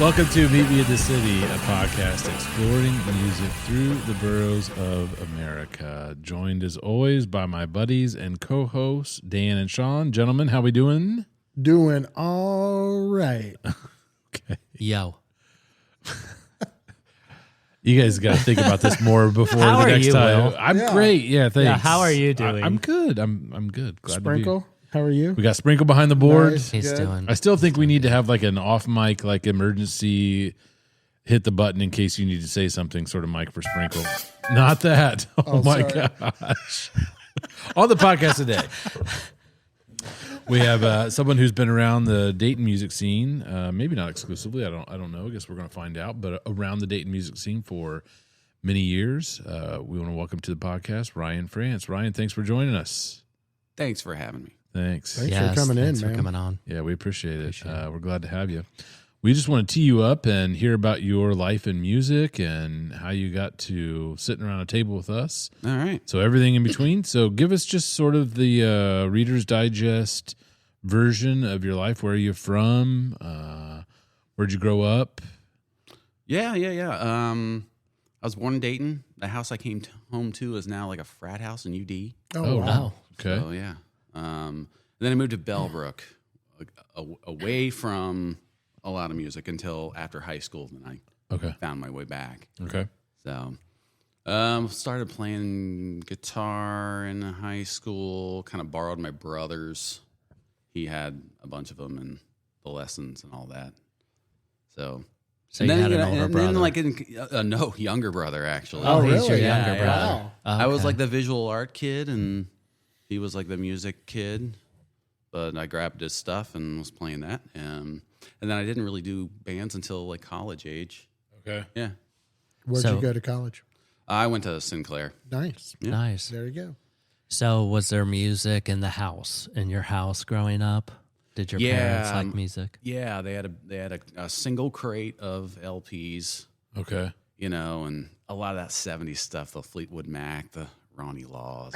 Welcome to Meet Me in the City, a podcast exploring music through the boroughs of America. Joined as always by my buddies and co-hosts, Dan and Sean. Gentlemen, how we doing? Doing all right. Okay. Yo. You guys got to think about this more before How the are next you, time. Will? I'm great. Yeah, thanks. Yeah, how are you doing? I'm good. I'm good. Glad Sprinkle, how are to be. you? We got Sprinkle behind the board. Nice. He's Good. doing. I still think we need to have like an off mic, like emergency hit the button in case you need to say something sort of mic for Sprinkle. Not that. Oh my sorry. gosh. On the podcast today, we have someone who's been around the Dayton music scene, maybe not exclusively. I don't know. I guess we're going to find out, but around the Dayton music scene for many years. We want to welcome to the podcast, Ryan France. Ryan, thanks for joining us. Thanks for having me. Thanks. Thanks for coming in, thanks for man. coming on. Yeah, we appreciate it. We're glad to have you. We just want to tee you up and hear about your life in music and how you got to sitting around a table with us. All right. So everything in between. So give us just sort of the Reader's Digest version of your life. Where are you from? Where'd you grow up? Yeah. I was born in Dayton. The house I came home to is now like a frat house in UD. Oh, wow. Okay. So yeah. And then I moved to Bellbrook, away from a lot of music until after high school. Then I Okay. found my way back. Okay. So started playing guitar in high school. Kind of borrowed my brother's. He had a bunch of them and the lessons and all that. So So you had an older and brother. then like no, younger brother actually. Oh, he's really? your Yeah, younger yeah. brother. Wow. Oh, I was okay. like the visual art kid, and he was like the music kid. But I grabbed his stuff and was playing that. And then I didn't really do bands until like college age. Okay. Yeah, Where'd So- you go to college? I went to Sinclair. Nice. Yeah. Nice. There you go. So was there music in the house, in your house growing up? Did your parents like music? Yeah, they had a single crate of LPs, Okay. you know, and a lot of that '70s stuff, the Fleetwood Mac, the Ronnie Laws,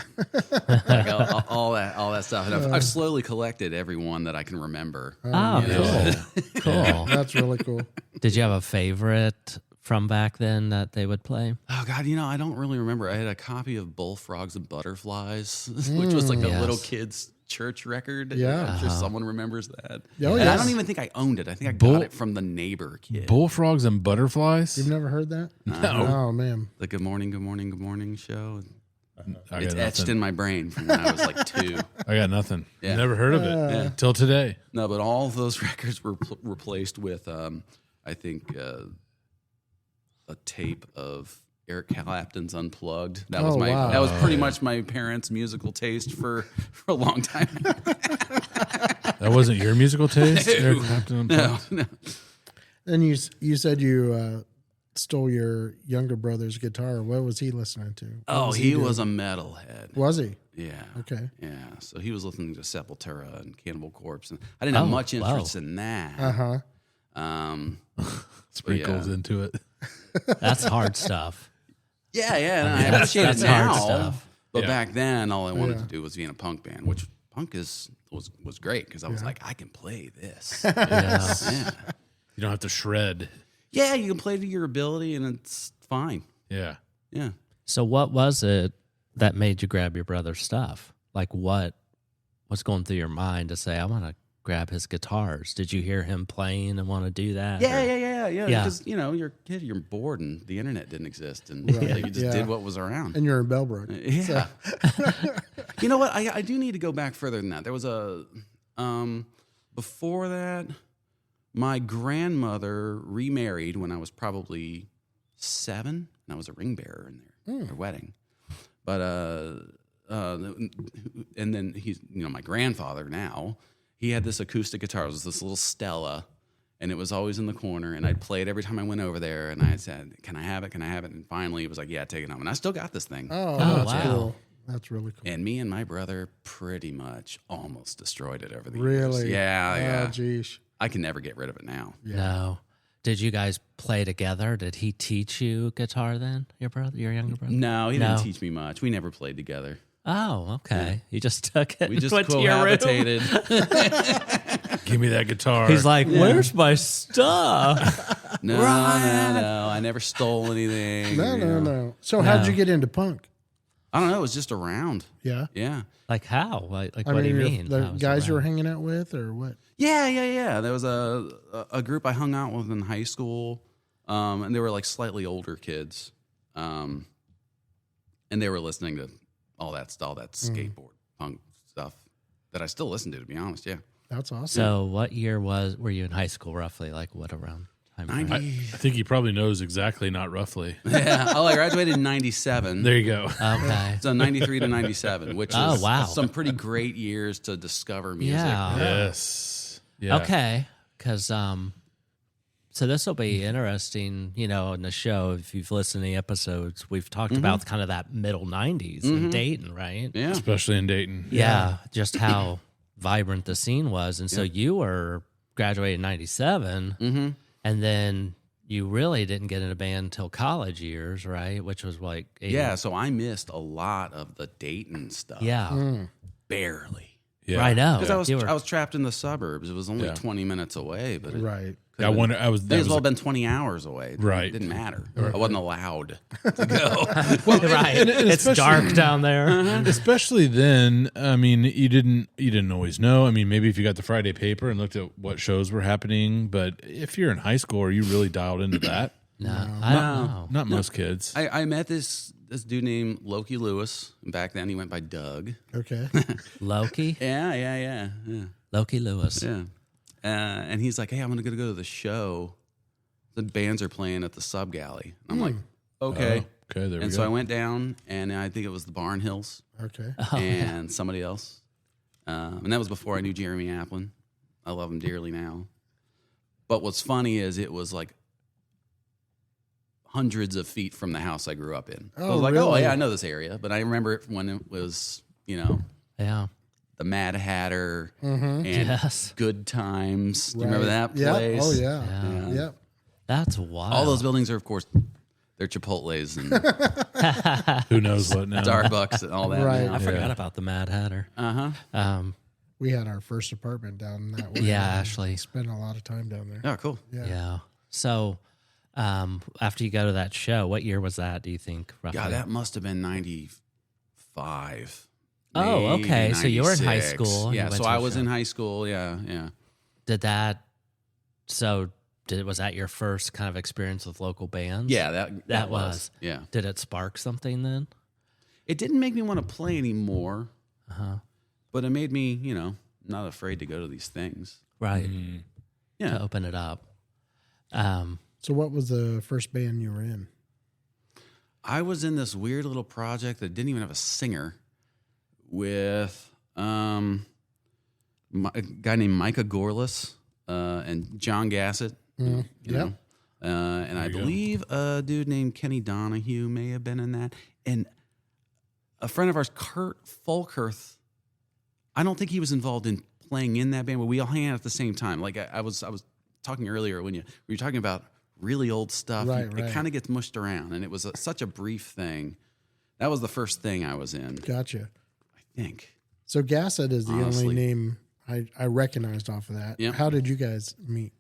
like all that stuff. And I've slowly collected every one that I can remember. Oh, you know? cool. That's really cool. Did you have a favorite from back then that they would play? Oh God, you know, I don't really remember. I had a copy of Bullfrogs and Butterflies, which was like a Yes. little kid's church record. Yeah. I'm sure someone remembers that. Oh, And I yes. don't even think I owned it. I think I Bull- got it from the neighbor kid. Bullfrogs and butterflies? You've never heard that? No. Oh, man. The Good Morning, Good Morning, Good Morning show. I It's got etched nothing. in my brain from when I was like 2. I got nothing. Yeah. Never heard of it till today. No, but all of those records were replaced with, I think, a tape of Eric Clapton's Unplugged. That was Oh, wow. That was pretty much my parents' musical taste for a long time. That wasn't your musical taste? Eric Clapton? No. And you said you stole your younger brother's guitar. What was he listening to? What Oh, was he doing? was a metalhead. Was he? Yeah. Okay. Yeah. So he was listening to Sepultura and Cannibal Corpse, and I didn't have much interest in that. Uh-huh. Sprinkles into it. That's hard stuff. Yeah, and I appreciate it that's hard now. stuff. But Yeah. back then, all I wanted Yeah. to do was be in a punk band, which punk was great because I was like, I can play this. Yeah. Yeah. You don't have to shred. Yeah, you can play to your ability, and it's fine. Yeah. Yeah. So what was it that made you grab your brother's stuff? Like what was going through your mind to say, I want to grab his guitars? Did you hear him playing and want to do that? Yeah. or- Yeah. Because you know, you're a kid, you're bored, and the internet didn't exist, and Right, you just yeah. did what was around. And you're in Bellbrook. Yeah. You know what? I do need to go back further than that. There was a before that, my grandmother remarried when I was probably 7, and I was a ring bearer in their wedding. But and then he's, you know, my grandfather now, he had this acoustic guitar. It was this little Stella, and it was always in the corner, and I'd play it every time I went over there, and I said, can I have it? Can I have it? And finally it was like, yeah, take it home. And I still got this thing. Oh, Oh, that's wow. cool. That's really cool. And me and my brother pretty much almost destroyed it over the years. Really? Yeah. Oh, geez. I can never get rid of it now. No. Did you guys play together? Did he teach you guitar then, your brother, your younger brother? No, he No. didn't teach me much. We never played together. Oh, okay. You just took it We and just went to your room. cohabitated. Give me that guitar. He's like, where's my stuff? No, no. I never stole anything. No. So how did you get into punk? I don't know. It was just around. Yeah. Yeah. Like how? Like I what do you mean, mean? the How is it guys you were around? hanging out with, or what? Yeah. There was a group I hung out with in high school, and they were like slightly older kids, and they were listening to all that skateboard punk stuff that I still listen to be honest. Yeah. That's awesome. So what year were you in high school roughly? Like what around time frame? 90. I think he probably knows exactly, not roughly. Yeah. Oh, I graduated in 97. There you go. Okay. So 93 to 97, which Oh, is wow. some pretty great years to discover music. Yeah. Yes. Yeah. Okay. Because so this will be interesting, you know, in the show. If you've listened to the episodes, we've talked about kind of that middle 90s in Dayton, right? Yeah. Especially in Dayton. Yeah, just how vibrant the scene was. And so you were graduated in 97, and then you really didn't get in a band until college years, right? Which was like 80. Yeah. So I missed a lot of the Dayton stuff. Yeah. Barely. Yeah. I know. Because You were- I was trapped in the suburbs. It was only Yeah. 20 minutes away, but it Right. I wonder. I was. may That as was well have been 20 hours away. Right. It didn't matter. I wasn't allowed to go. right. and It's especially- dark down there. especially then. I mean, you didn't always know. I mean, maybe if you got the Friday paper and looked at what shows were happening, but if you're in high school, are you really dialed into that? No, I don't know. Not most kids. I met this dude named Loki Lewis. Back then, he went by Doug. Okay. Loki? Yeah. Loki Lewis. Yeah. And he's like, hey, I'm going to go to the show. The bands are playing at the Sub Galley. And I'm like, okay. Okay, there we And go. so I went down, and I think it was the Barn Hills Okay. and somebody else. And that was before I knew Jeremy Applin. I love him dearly now. But what's funny is it was like hundreds of feet from the house I grew up in. So I Oh, was like, oh, really? yeah, I know this area. But I remember it when it was, Yeah. the Mad Hatter and Yes. Good Times. Do you remember Right. that Yeah. place? Oh, yeah. Yeah. Yep. That's wild. All those buildings are, of course, they're Chipotle's and Who knows what now? Starbucks and all that. Right. I forgot about the Mad Hatter. Uh-huh. We had our first apartment down that way. Yeah, and actually. spent a lot of time down there. Oh, cool. Yeah. So after you go to that show, what year was that, do you think, roughly? God, that must have been 95. Oh, okay. maybe So you were in high 96. school and you Yeah, went so to I a was show. in high school. Yeah. Was that your first kind of experience with local bands? Yeah, that was. was. Yeah. Did it spark something then? It didn't make me want to play anymore, Uh-huh. but it made me, not afraid to go to these things. Right. Yeah. To open it up. So, what was the first band you were in? I was in this weird little project that didn't even have a singer with a guy named Micah Gorliss and John Gassett. You know. And I believe a dude named Kenny Donahue may have been in that. And a friend of ours, Kurt Folkerth, I don't think he was involved in playing in that band, but we all hang out at the same time. Like I was talking earlier when you were talking about really old stuff. Right, It right. kind of gets mushed around, and it was such a brief thing. That was the first thing I was in, Gotcha. I think. So, Gassett is the Honestly. only name I recognized off of that. Yep. How did you guys meet?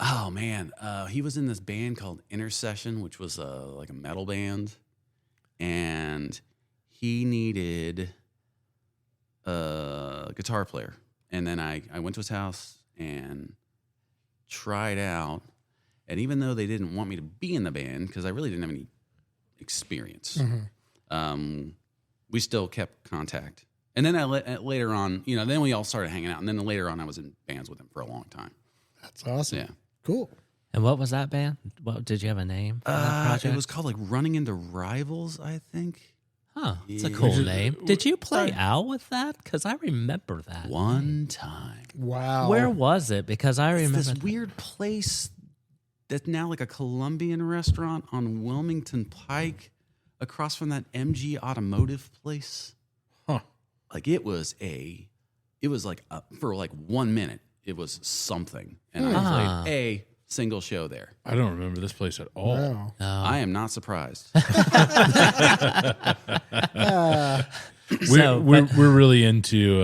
Oh man, he was in this band called Intercession, which was like a metal band, and he needed a guitar player. And then I went to his house and tried out. And even though they didn't want me to be in the band because I really didn't have any experience, we still kept contact. And then later on, then we all started hanging out. And then later on, I was in bands with him for a long time. That's awesome. Yeah. Cool. And what was that band? What did you have a name for that project? It was called like Running Into Rivals, I think. Huh. It's a cool name. Did you play out with that? Because I remember that. One time. Wow. Where was it? Because I It's remember this weird place that's now like a Colombian restaurant on Wilmington Pike across from that MG Automotive place. Huh. Like it was like for like 1 minute, it was something. And I played a single show there. I don't remember this place at all. Wow. I am not surprised. We're really into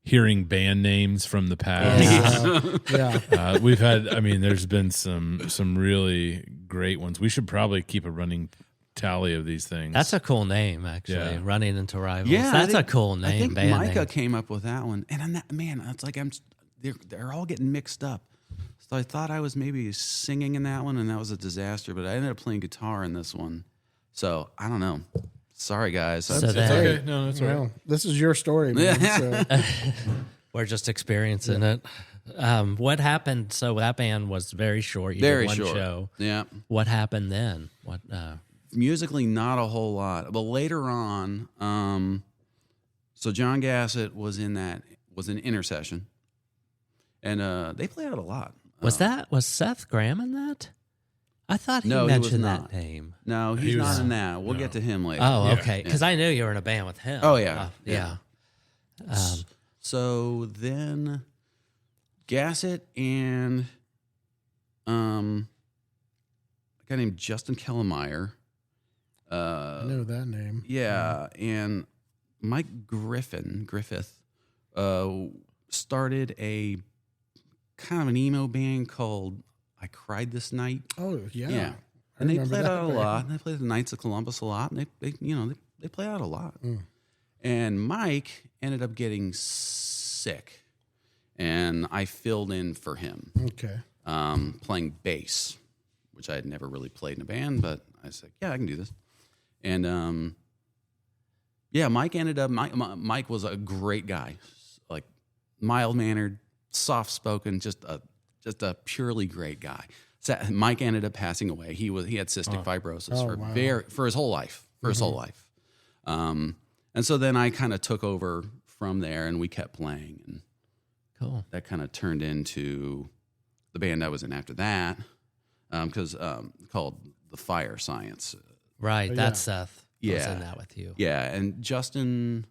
hearing band names from the past. Yeah. We've had, I mean, there's been some really great ones. We should probably keep a running tally of these things. That's a cool name, actually. Yeah. Running into Rivals. Yeah, That's a cool name. I think band Micah name. came up with that one, and it's like they're all getting mixed up. So I thought I was maybe singing in that one, and that was a disaster. But I ended up playing guitar in this one, so I don't know. Sorry, guys. So It's then okay. No, that's all right. Well, this is your story, man. So, we're just experiencing it. What happened? So that band was very short. You Very did one short. show. Yeah. What happened then? What? Musically, not a whole lot. But later on, so John Gassett was in Intercession, and they played out a lot. Was Seth Graham in that? I thought he No, he was mentioned that not. name. No, he's He was- not in that. We'll get to him later. Oh, Yeah. okay. Because I knew you were in a band with him. Oh, yeah. Yeah. So then Gassett and a guy named Justin Kellemeyer. I know that name. Yeah, and Mike Griffith started a kind of an emo band called I Cried This Night. Oh, yeah. Yeah. I And they remember played that out a band. lot. And they played the Knights of Columbus a lot. And they play out a lot. Mm. And Mike ended up getting sick. And I filled in for him, Okay. playing bass, which I had never really played in a band, but I said, yeah, I can do this. And yeah, Mike ended up, Mike was a great guy, like mild-mannered, soft-spoken, just a purely great guy. So Mike ended up passing away. He had cystic fibrosis for his whole life. And so then I kind of took over from there, and we kept playing, and Cool. that kind of turned into the band I was in after that, because called the Fire Science. Right. Oh, That's Seth. Was Yeah. in that with you. Yeah, and Justin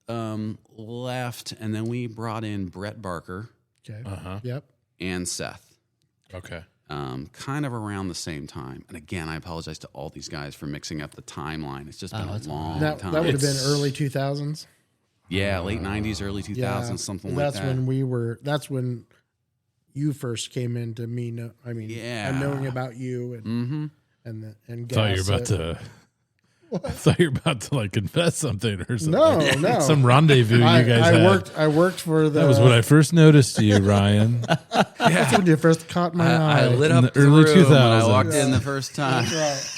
left, and then we brought in Brett Barker Okay. Uh-huh. Yep. and Seth. Okay. Kind of around the same time. And again, I apologize to all these guys for mixing up the timeline. It's just been a it's all long That time. would have been It's- early 2000s. Yeah, late 90s, early 2000s, something like that's that. that's when you first came into me. Yeah. I'm knowing about you and and Thought you were about Gassett. to. I thought you were about to like confess something or something. No. Some rendezvous you guys had. I worked for the. That was when I first noticed you, Ryan. That's when you first caught my eye. I lit In up the the early room when I 2000s. walked in the first time. Right.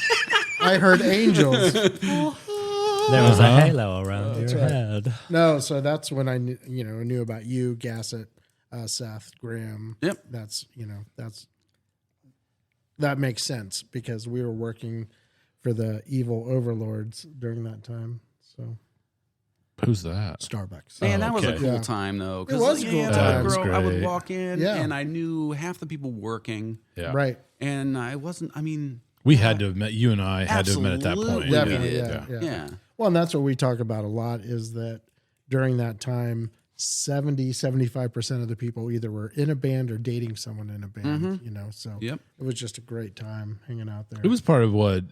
I heard angels. There was a halo around your right. head. No, so that's when I knew about you, Gassett, Seth, Graham. Yep. That makes sense because we were working for the evil overlords during that time. So Who's that? Starbucks. Man, that was a okay. cool Yeah. time though. It was a cool I time. would, That was I would great. walk in Yeah. and I knew half the people working, Yeah. Right. and I wasn't. I mean, We had to have met. You and I had to have met at that point. Absolutely. Definitely. Yeah. Yeah. yeah. Well, and that's what we talk about a lot is that during that time, 75% of the people either were in a band or dating someone in a band, so Yep. it was just a great time hanging out there. It was part of what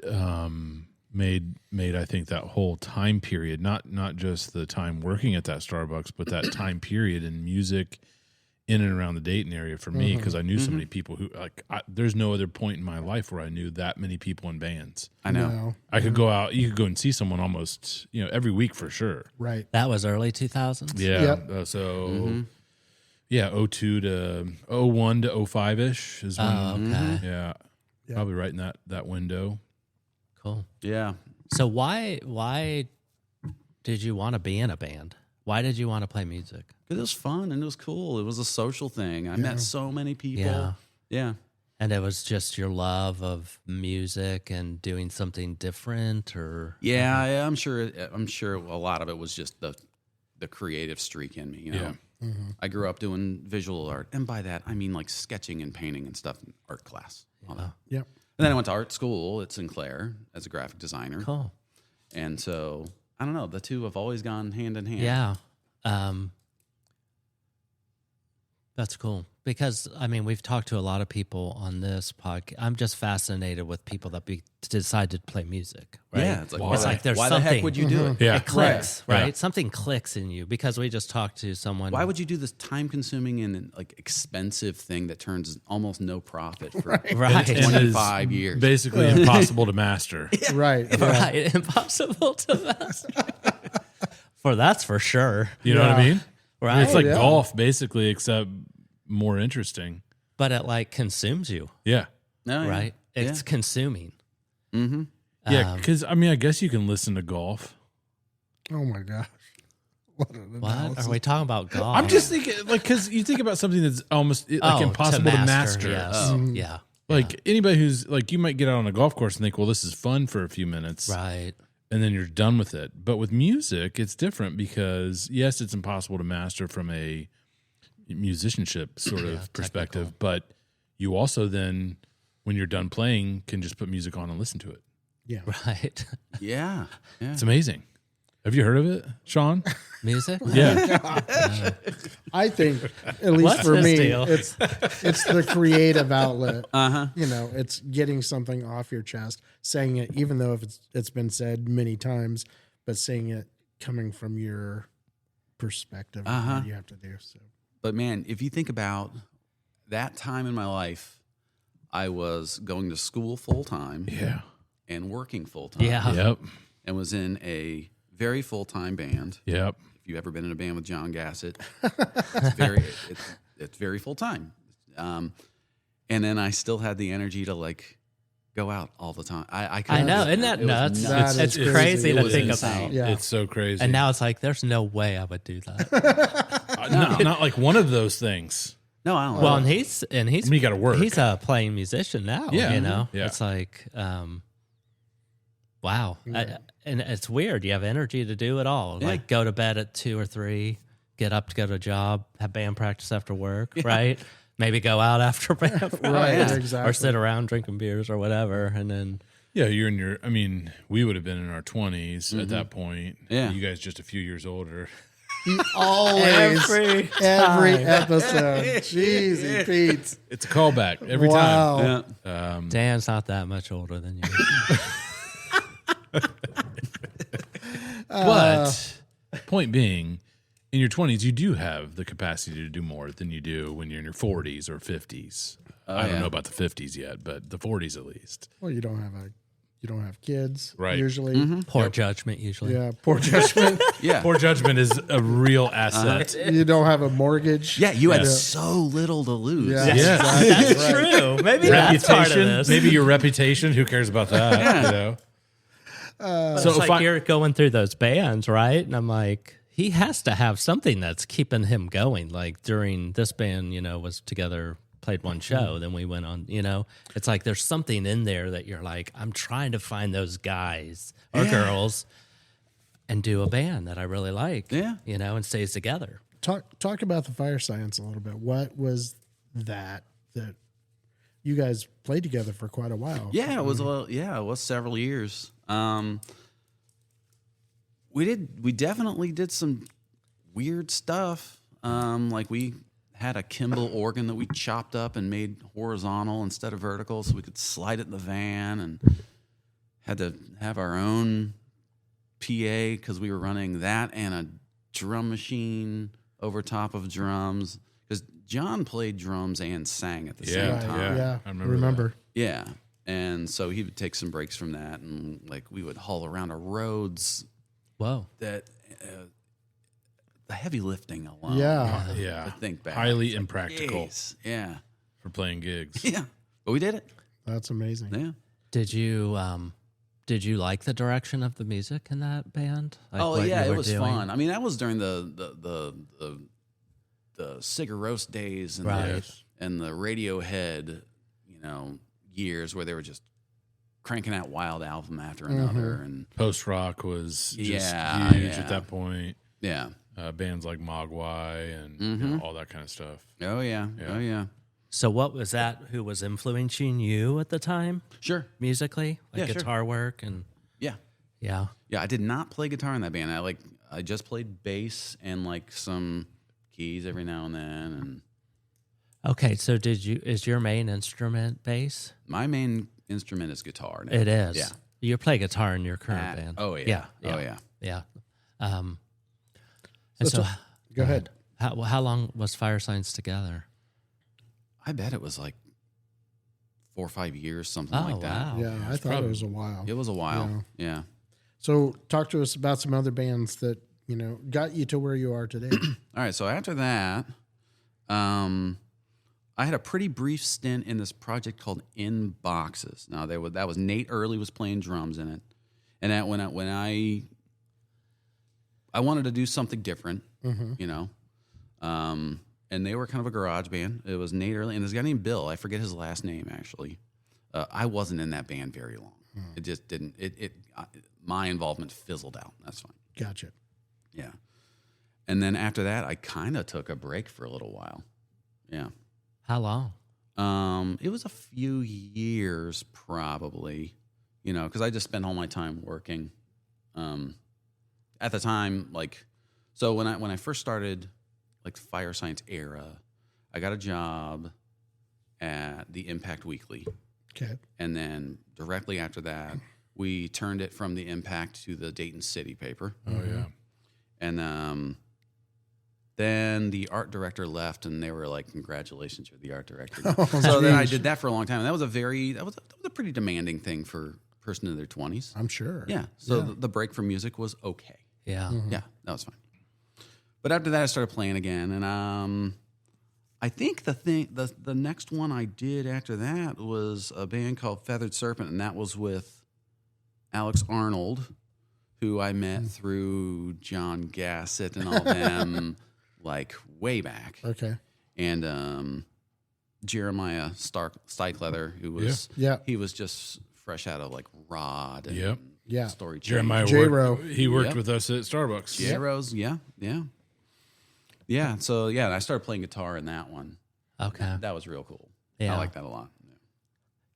made I think that whole time period, not just the time working at that Starbucks, but that time period in music in and around the Dayton area for me, because I knew so many people who there's no other point in my life where I knew that many people in bands. I know. No, I could go out, you could go and see someone almost, every week for sure. right. That was early 2000s? Yeah. Yep. So, yeah, 02 to 01 to 05 ish is when, Oh, okay. yeah, probably right in that window. Cool. Yeah. So why did you want to be in a band? Why did you want to play music? It was fun and it was cool. It was a social thing. I met so many people. Yeah. Yeah. And it was just your love of music and doing something different, or Yeah, I'm sure a lot of it was just the creative streak in me. Yeah. I grew up doing visual art, and by that I mean like sketching and painting and stuff in art class. All that. Yep. And then I went to art school at Sinclair as a graphic designer, cool. and so I don't know. The two have always gone hand in hand. Yeah. That's cool because I mean we've talked to a lot of people on this podcast. I'm just fascinated with people that decide to play music. Right? Yeah, it's like, It's like there's why the heck something- would you do it? Yeah. It clicks, Right. right? Yeah. Something clicks in you because we just talked to someone. Why would you do this time-consuming and like expensive thing that turns almost no profit for right? And is 25 years? Basically impossible to master. Right. Yeah. Right, impossible to master. For that's for sure. You know what I Yeah. mean? Right. It's like yeah. golf, basically, except more interesting. But it like consumes you, Yeah. No, yeah. right? It's consuming. Mm-hmm. Yeah. Because, I mean, I guess you can listen to golf. Oh my gosh. What an What analysis. are we talking about? Golf? I'm just thinking, like, because you think about something that's almost like impossible to master. Yes. Mm-hmm. Yeah. Like, anybody who's, like, you might get out on a golf course and think, well, this is fun for a few minutes. Right. And then you're done with it. But with music, it's different because, yes, it's impossible to master from a musicianship sort of perspective, but you also then, when you're done playing, can just put music on and listen to it. Yeah. Right. Yeah. Yeah. It's amazing. Have you heard of it, Sean? Music. Yeah. I think, at least What's for this me, deal? it's the creative outlet. Uh-huh. You know, it's getting something off your chest, saying it, even though if it's been said many times, but saying it coming from your perspective, of what you have to do. So But man, if you think about that time in my life, I was going to school full time Yeah. and working full time. Yeah. Yep. And was in a very full time band. Yep. If you've ever been in a band with John Gassett, it's very full time. And then I still had the energy to like go out all the time. I know. Isn't that it was nuts? That It's is crazy crazy. to It was think insane. about. Yeah. It's so crazy. And now it's like, there's no way I would do that. not like one of those things. No, I don't know. Well, and he's I mean, you gotta work. He's a playing musician now. Yeah. You know, Yeah. it's like, wow, and it's weird. You have energy to do it all. Yeah. Like go to bed at 2 or 3, get up to go to a job, have band practice after work, right? Maybe go out after band practice, Right, exactly. or sit around drinking beers or whatever, and then Yeah, you're in your, I mean, we would have been in our 20s at that point. Yeah. You guys just a few years older. he always, every episode, Jeezy Pete. It's a callback every Wow. Yeah. Dan's not that much older than you. But point being, in your 20s, you do have the capacity to do more than you do when you're in your 40s or 50s. I don't yeah. know about the 50s yet, but the 40s at least. Well, you don't have kids, Right. Usually, Poor judgment usually. yeah. Poor judgment. Yeah. Poor judgment is a real asset. You don't have a mortgage. Yeah, you had so little to lose. Yeah. Yes. That's true. Maybe that's part of Reputation, this. maybe your reputation. Who cares about that? You know. It's So like if I, you're going through those bands, right? And I'm like, he has to have something that's keeping him going. Like during this band, was together, played one show, then we went on, it's like there's something in there that you're like, I'm trying to find those guys or girls and do a band that I really like, Yeah. and stays together. Talk about the Fire Science a little bit. What was that you guys played together for quite a while? Yeah, it was it was several years. We definitely did some weird stuff. Like we had a Kimball organ that we chopped up and made horizontal instead of vertical, so we could slide it in the van, and had to have our own PA because we were running that and a drum machine over top of drums. Because John played drums and sang at the same Right, time. yeah. I I remember remember. Yeah. And so he would take some breaks from that, and like we would haul around our roads Whoa. that the heavy lifting alone. Yeah. yeah, To think back. highly impractical Jeez. Yeah. for playing gigs. Yeah. But we did it. That's amazing. Yeah. Did you like the direction of the music in that band? Like Oh what yeah, you it were was doing? fun. I mean, that was during the cigar roast days and Right. and the Radiohead, years where they were just cranking out wild album after another, and Post rock was just Yeah, huge yeah. at that point. yeah. Bands like Mogwai and all that kind of stuff. Oh yeah. Oh yeah. So what was that? Who was influencing you at the time Sure. musically, like Yeah, sure. guitar work and Yeah. yeah. Yeah, I did not play guitar in that band. I just played bass and like some keys every now and then, and Okay, so is your main instrument bass? My main instrument is guitar now. It is. Yeah. You play guitar in your current band. Oh, yeah. Yeah. Oh, yeah. Yeah. And so, Go ahead. How long was Fire Signs together? I bet it was like 4 or 5 years, something Oh, like that. wow. Yeah, I thought it was a while. It was a while. Yeah. So talk to us about some other bands that, got you to where you are today. All right. So after that, I had a pretty brief stint in this project called In Boxes. Now that was Nate Early was playing drums in it, and that when I wanted to do something different, and they were kind of a garage band. It was Nate Early and this guy named Bill. I forget his last name actually. I wasn't in that band very long. It just didn't. My involvement fizzled out. That's fine. Gotcha. Yeah. And then after that, I kind of took a break for a little while. Yeah. How long? It was a few years probably, because I just spent all my time working. At the time, so when I first started, Fire Science era, I got a job at the Impact Weekly. Okay. And then directly after that, we turned it from the Impact to the Dayton City paper. Oh yeah. And then the art director left, and they were like, "Congratulations, you're the art director." So then I did that for a long time. And that was a pretty demanding thing for a person in their 20s. I'm sure. Yeah. So the break from music was okay. Yeah. Yeah, that was fine. But after that, I started playing again, and I think the next one I did after that was a band called Feathered Serpent, and that was with Alex Arnold, who I met through John Gassett and all them, way back. Okay. And Jeremiah Steichleather, who was he was just fresh out of Rod and Yeah. Story Change. Jeremiah J-Ro. he worked with us at Starbucks. J-Rose, yeah. So I started playing guitar in that one. Okay. That was real cool. Yeah. I like that a lot. Yeah.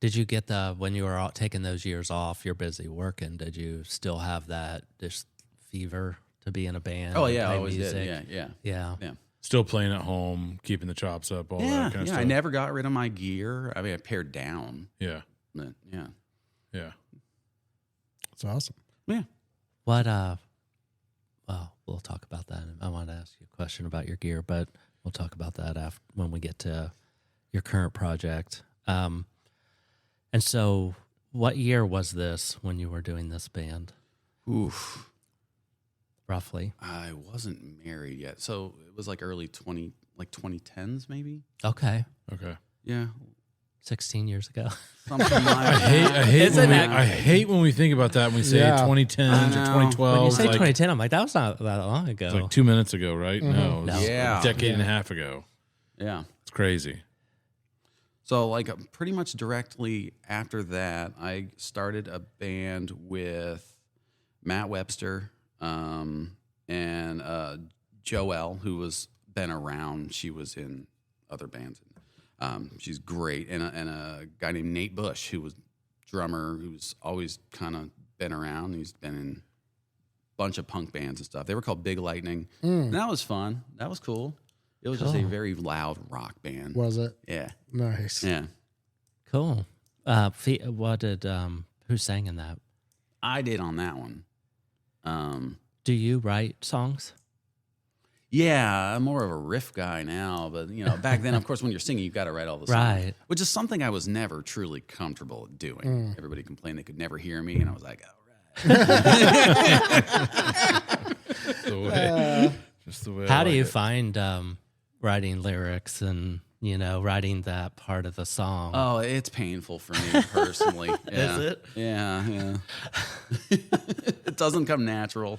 Did you get when you were taking those years off, you're busy working, did you still have that just fever to be in a band? Oh and yeah, I play always music? did. Yeah. Yeah. Still playing at home, keeping the chops up, all that kind of stuff. I never got rid of my gear. I mean, I pared down. Yeah. But yeah. It's awesome. Yeah. What well, we'll talk about that. I want to ask you a question about your gear, but we'll talk about that when we get to your current project. And so what year was this when you were doing this band? Oof. Roughly. I wasn't married yet. So it was early 2010s maybe. Okay. Yeah. 16 years ago. Something like I hate when we think about that when we say Yeah. 2010 or 2012. When you say it's 2010, I'm like, that was not that long ago. it's 2 minutes ago, right? No, it was Yeah. a decade and a half ago. Yeah. It's crazy. So pretty much directly after that, I started a band with Matt Webster and Joelle, who was been around. She was in other bands. She's great, and a guy named Nate Bush, who was drummer, who's always kind of been around. He's been in a bunch of punk bands and stuff. They were called Big Lightning. And that was fun. That was cool. It was just a very loud rock band. Was it? Yeah. Nice. Yeah. Cool. Who sang in that? I did on that one. Do you write songs? Yeah, I'm more of a riff guy now, but back then, of course, when you're singing, you've got to write all the songs, Right. which is something I was never truly comfortable at doing. Everybody complained they could never hear me, and I was like, all right. Just the way. How do you find writing lyrics and, writing that part of the song? Oh, it's painful for me personally. Yeah. Is it? Yeah. It doesn't come natural.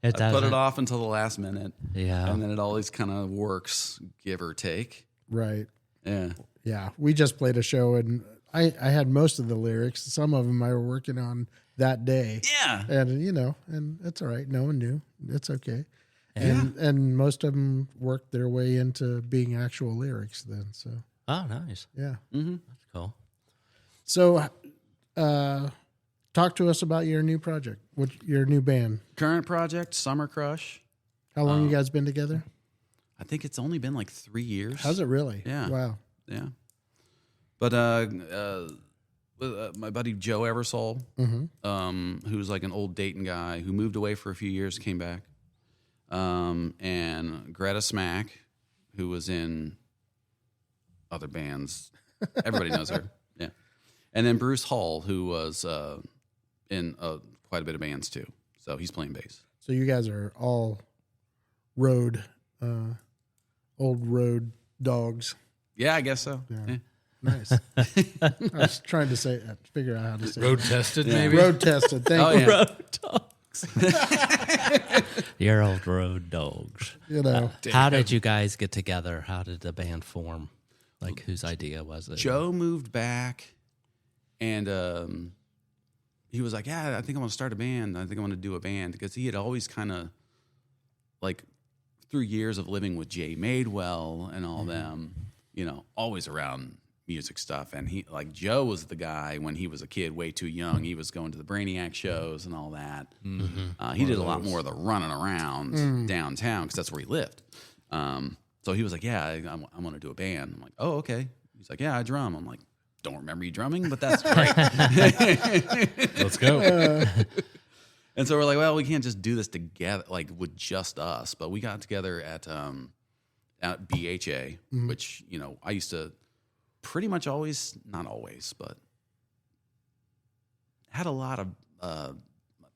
It I put doesn't. it off until the last minute, Yeah. and then it always kind of works, give or take. Right. Yeah. Yeah. We just played a show and I had most of the lyrics. Some of them I were working on that day. Yeah. And, and it's all right. No one knew. It's okay. And most of them worked their way into being actual lyrics then. So, Oh, nice. yeah. Mm-hmm. That's cool. So, talk to us about your new project, your new band. Current project, Summer Crush. How long you guys been together? I think it's only been 3 years. How's it really? Yeah. Wow. Yeah. But my buddy Joe Eversole, who's like an old Dayton guy who moved away for a few years, came back. And Greta Smack, who was in other bands. Everybody knows her. Yeah. And then Bruce Hall, who was in quite a bit of bands too. So he's playing bass. So you guys are all road, old road dogs. Yeah, I guess so. Yeah. Yeah. Nice. I was trying to figure out how to say Road it. tested, maybe. Road tested. Thank Oh, you. yeah. Road dogs. Your old road dogs. You know, How did you guys get together? How did the band form? Like, whose idea was it? Joe moved back, and he was like, "Yeah, I think I want to start a band. I think I want to do a band," because he had always kind of, like, through years of living with Jay Madewell and all them, you know, always around music stuff. And he, like, Joe was the guy when he was a kid, way too young. He was going to the Brainiac shows and all that. He did a lot more of the running around downtown because that's where he lived. So he was like, "Yeah, I want to do a band." I'm like, "Oh, okay." He's like, "Yeah, I drum." I'm like, "Don't remember you drumming, but that's great." Let's go. And so we're like, "Well, we can't just do this together, like with just us." But we got together at BHA, which, you know, I used to pretty much always, not always, but had a lot of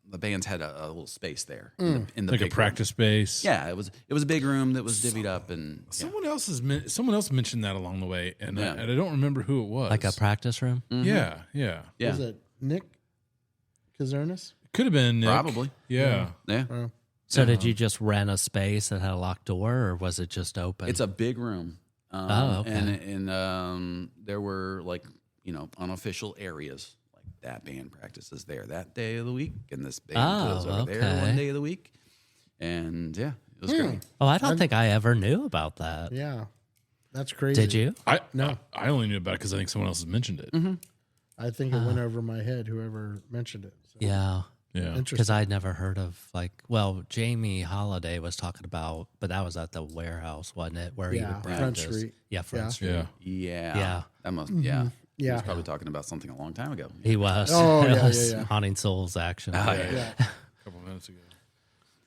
the bands had a little space there in the Like a big practice space. room. Yeah, it was a big room that was divvied up, and yeah. Someone else mentioned that along the way, and Yeah. I don't remember who it was. Like a practice room? Yeah. yeah, was it Nick Kazernis? Could have been Nick. Probably. Yeah. yeah. So did you just rent a space that had a locked door, or was it just open? It's a big room. Oh, okay. And there were, like, you know, unofficial areas. Like, that band practices there that day of the week, and this band goes over there okay. one day of the week. And yeah, it was great. Oh, I don't think I ever knew about that. Yeah. That's crazy. Did you? No. I only knew about it because I think someone else has mentioned it. I think it went over my head, whoever mentioned it. So, Yeah. Yeah. interesting. Because I'd never heard of, like, well, Jamie Holiday was talking about, but that was at the warehouse, wasn't it? Where he Yeah, would Front practice. Street. Yeah, Front Yeah. Street. Yeah. Yeah. Yeah. That must, yeah. He Yeah. was probably talking about something a long time ago. He was. Oh, It yeah, was yeah, yeah. Haunting Souls action. Yeah. A couple minutes ago.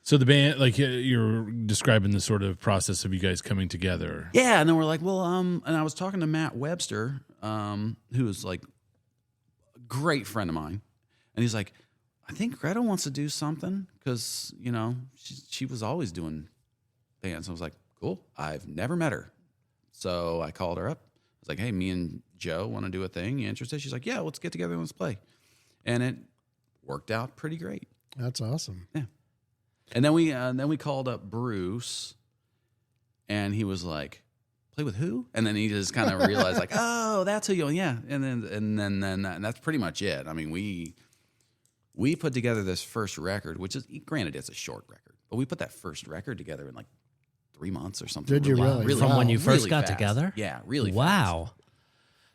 So the band, like, you're describing the sort of process of you guys coming together. Yeah, and then we're like, well, and I was talking to Matt Webster, who is like a great friend of mine, and he's like, "I think Greta wants to do something because, you know, she was always doing bands." I was like, "Cool, I've never met her," so I called her up. I was like, "Hey, me and Joe want to do a thing. You interested?" She's like, "Yeah, let's get together and let's play," and it worked out pretty great. That's awesome. Yeah. And then we called up Bruce, and he was like, "Play with who?" And then he just kind of realized, like, "Oh, that's who you." Yeah. And then that's pretty much it. I mean, we put together this first record, which is, granted, it's a short record, but we put that first record together in like 3 months or something. Did you really? From when you first really got fast. together? Yeah, really. Fast. Wow.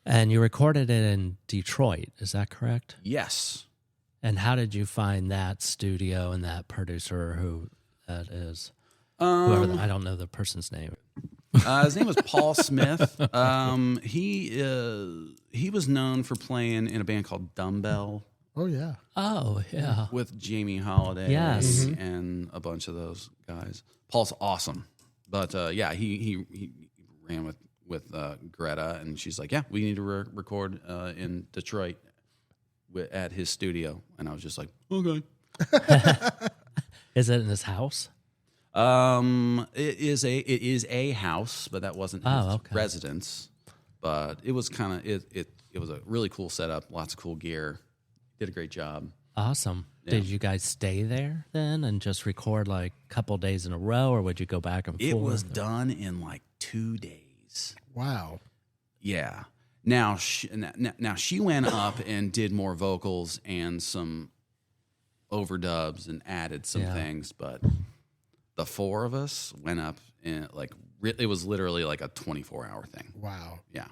And you recorded it in Detroit, is that correct? Yes. And how did you find that studio and that producer who that is? Whoever I don't know the person's name. His name was Paul Smith. He was known for playing in a band called Dumbbell Oh, yeah. Oh, yeah. with Jamie Holiday, Yes. and a bunch of those guys. Paul's awesome, but yeah, he ran with Greta, and she's like, "Yeah, we need to record in Detroit at his studio," and I was just like, "Okay." Is it in his house? It is a house, but that wasn't his okay. residence. But it was kind of it was a really cool setup, lots of cool gear. Did a great job. Awesome. Did you guys stay there then and just record like a couple days in a row, or would you go back and forth? It was done in like 2 days. Wow. Yeah. Now she went up and did more vocals and some overdubs and added some things, but the four of us went up and like it was literally like a 24-hour thing. Wow. Yeah.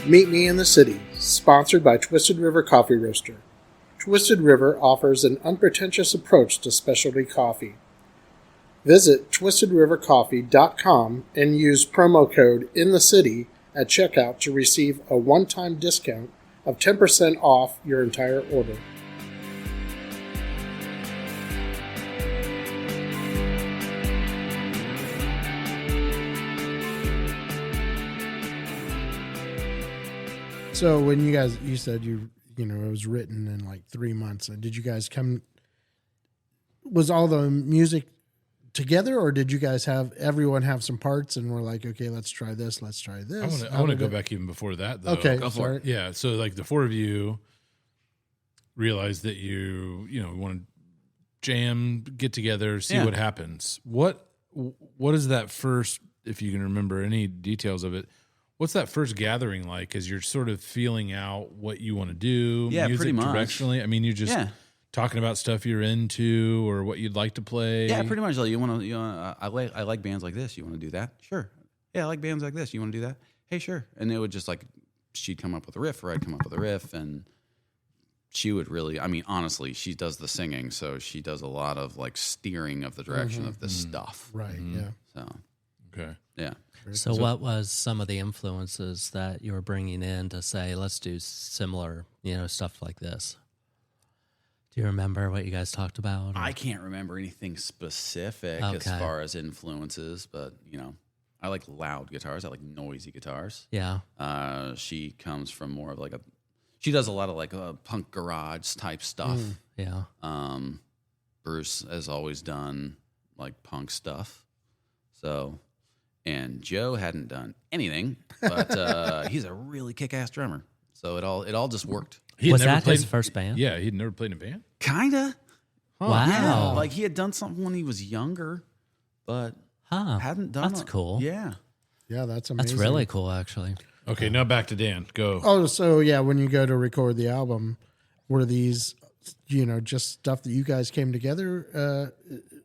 Meet me in the city. sponsored by Twisted River Coffee Roaster. Twisted River offers an unpretentious approach to specialty coffee. Visit twistedrivercoffee.com and use promo code INTHECITY at checkout to receive a one-time discount of 10% off your entire order. So when you said you know, it was written in like 3 months. Did you guys was all the music together, or did you guys everyone have some parts and we're like, okay, let's try this. I want to go back even before that, though. Okay. Go for it. Yeah. So like the four of you realized that you want to jam, get together, see what happens. What is that first, if you can remember any details of it, what's that first gathering like as you're sort of feeling out what you want to do? Yeah, music, pretty much. directionally? I mean, you're just talking about stuff you're into or what you'd like to play. Yeah, pretty much. Like, I like bands like this. You want to do that? Sure. Yeah, I like bands like this. You want to do that? Hey, sure. And it would just like, she'd come up with a riff or I'd come up with a riff, and she would really, I mean, honestly, she does the singing, so she does a lot of like steering of the direction of the stuff. Right. Yeah. So, Okay. yeah. So what was some of the influences that you were bringing in to say, let's do similar, stuff like this? Do you remember what you guys talked about? I can't remember anything specific as far as influences, but, I like loud guitars. I like noisy guitars. Yeah. She comes from more of like she does a lot of like punk garage type stuff. Yeah. Bruce has always done like punk stuff. So, and Joe hadn't done anything, but he's a really kick-ass drummer. So it all just worked. Was that his first band? Yeah, he'd never played in a band. Kinda. Wow. Yeah, like he had done something when he was younger, but hadn't done. That's cool. Yeah. Yeah, that's amazing. That's really cool, actually. Okay, now back to Dan. Go. Oh, so yeah, when you go to record the album, were these, just stuff that you guys came together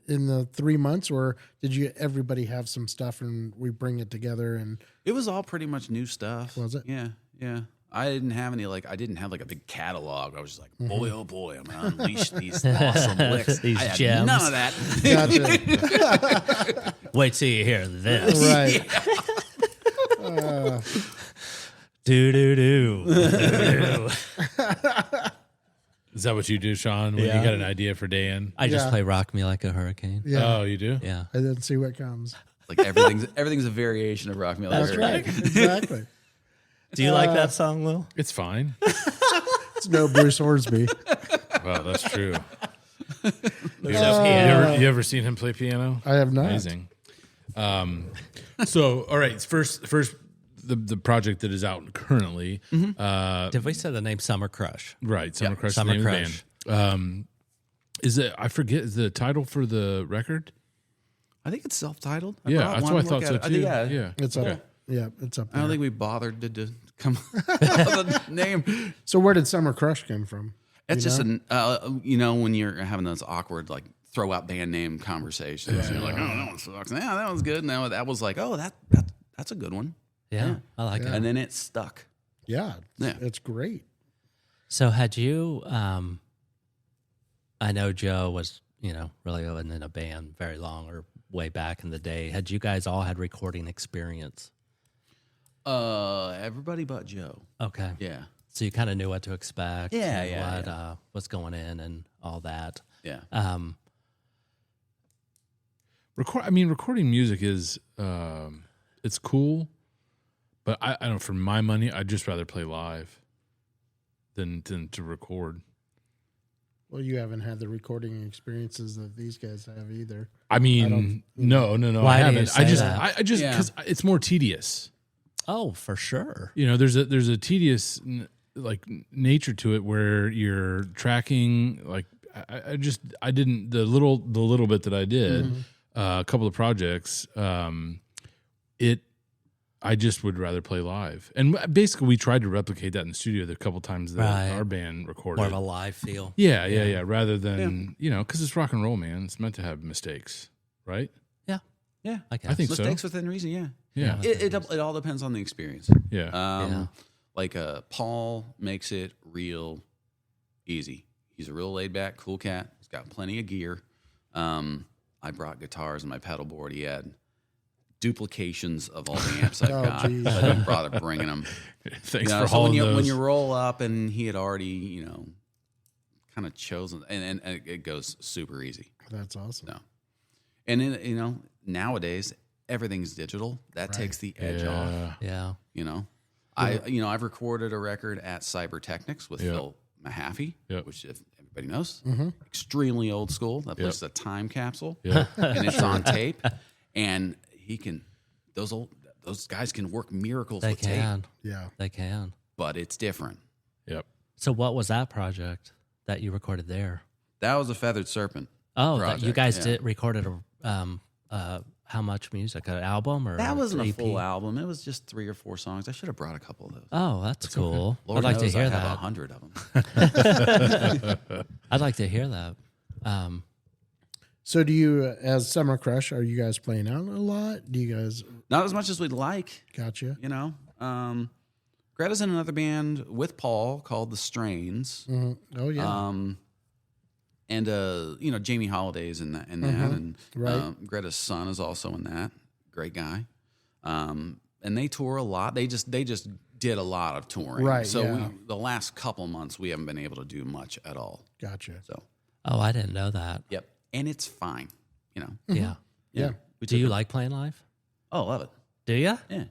in the 3 months, or did everybody have some stuff and we bring it together? And It was all pretty much new stuff. Was it? Yeah, yeah. I didn't have like a big catalog. I was just like, boy, oh boy, I'm gonna unleash these awesome licks. These I had gems. none of that. gotcha. Wait till you hear this. Right. Do do do. Is that what you do, Sean? When you got an idea for Dan? I just Yeah. play "Rock Me Like a Hurricane." Yeah. Oh, you do? Yeah. And then see what comes. Like everything's a variation of Rock Me Like a That's right. Hurricane. Exactly. Do you like that song, Will? It's fine. It's no Bruce Hornsby. Wow, that's true. piano. You ever seen him play piano? I have not. Amazing. So, all right. First, the project that is out currently. Did we say the name Summer Crush? Right, Summer Crush. Summer is the name of the Crush. band. Is it? I forget. Is the title for the record? I think it's self-titled. Yeah, brought that's one what I to thought look so at it. too. Yeah. It's up. Yeah, it's up I don't there. think we bothered to come up with a name. So where did Summer Crush come from? It's just when you're having those awkward like throw out band name conversations. You're like, oh, that one sucks. Yeah, that one's good. Now that was like, oh, that's a good one. Yeah, I like it. And then it stuck. Yeah, Yeah. it's great. So had you? I know Joe was, really wasn't in a band very long or way back in the day. Had you guys all had recording experience? Everybody but Joe. Okay. Yeah. So you kind of knew what to expect. Yeah, and yeah, what's going in and all that. Yeah. Recording music is it's cool, but I don't. For my money, I'd just rather play live than to record. Well, you haven't had the recording experiences that these guys have either. I mean, no, Why I do you haven't. say that? I just Yeah. because it's more tedious. Oh, for sure. There's a tedious nature to it where you're tracking. Like I didn't the little bit that I did, a couple of projects. I just would rather play live, and basically we tried to replicate that in the studio the couple times that Right. our band recorded. More of a live feel. Yeah. Rather than because it's rock and roll, man. It's meant to have mistakes, right? Yeah. I guess. I think so. Mistakes within reason. Yeah. Yeah. It all depends on the experience. Yeah. Like Paul makes it real easy. He's a real laid back, cool cat. He's got plenty of gear. I brought guitars and my pedal board. He had duplications of all the amps I've got. geez. I didn't bother bringing them. Thanks You know, for so hauling those. when you roll up, and he had already, kind of chosen, and it goes super easy. That's awesome. No, and then, nowadays everything's digital. That takes the edge off. Yeah. I've recorded a record at Cybertechnics with Phil Mahaffey, Yep. which if everybody knows, extremely old school. That place is a time capsule, Yeah. and it's on tape, and he can. Those guys can work miracles They with tape, can. Yeah. They can. but it's different. Yep. So what was that project that you recorded there? That was a Feathered Serpent. Oh, project, you guys yeah. recorded how much music? An album or That wasn't a EP? full album. It was just 3 or 4 songs. I should have brought a couple of those. Oh, that's cool. Lord I'd like to knows hear I have that. 100 of them. I'd like to hear that. So do you, as Summer Crush, are you guys playing out a lot? Do you guys, Not as much as we'd like, gotcha? Greta's in another band with Paul called The Strains. Oh, yeah. And Jamie Holiday's in that, and Right. Greta's son is also in that. Great guy. And they tour a lot. They just did a lot of touring. Right, So yeah. the last couple months we haven't been able to do much at all. Gotcha. So Oh, I didn't know that. yep, and it's fine. Yeah. Yeah. We Do took you a- like playing live? Oh, love it. Do you? Yeah.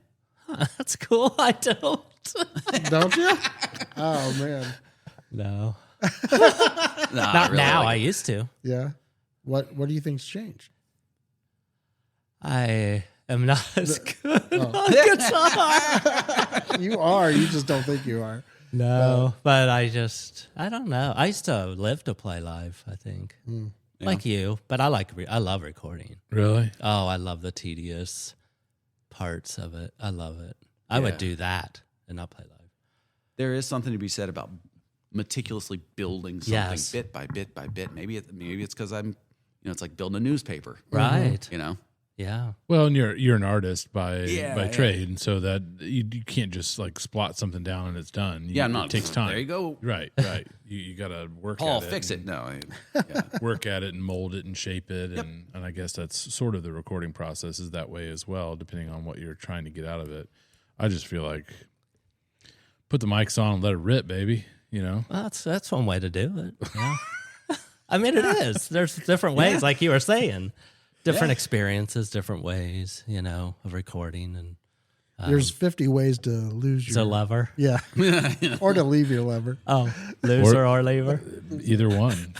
That's cool. I don't. Don't you? Oh, man. No. Nah, Not really now. like I it. used to. Yeah. What do you think's changed? I am not as good Oh. on guitar. You are. You just don't think you are. No, but I don't know. I used to live to play live, I think. Like you, but I love recording. Really? Oh, I love the tedious parts of it. I love it. I would Yeah. do that and not play live. There is something to be said about meticulously building something Yes. bit by bit by bit. Maybe it's because I'm, it's like building a newspaper. Right. Yeah. Well, and you're an artist by Yeah. trade, and so that you can't just like splot something down and it's done. Yeah, I'm not. It takes time. There you go. Right. You got to work. Paul, at it fix and it. No. Work at it and mold it and shape it, and I guess that's sort of the recording process is that way as well, depending on what you're trying to get out of it. I just feel like put the mics on and let it rip, baby. Well, that's one way to do it. Yeah. I mean, it is. There's different ways, like you were saying. Different experiences, different ways, of recording. And There's 50 ways to lose it's a your lover. Yeah. Or to leave your lover. Oh, loser or lever? Either one.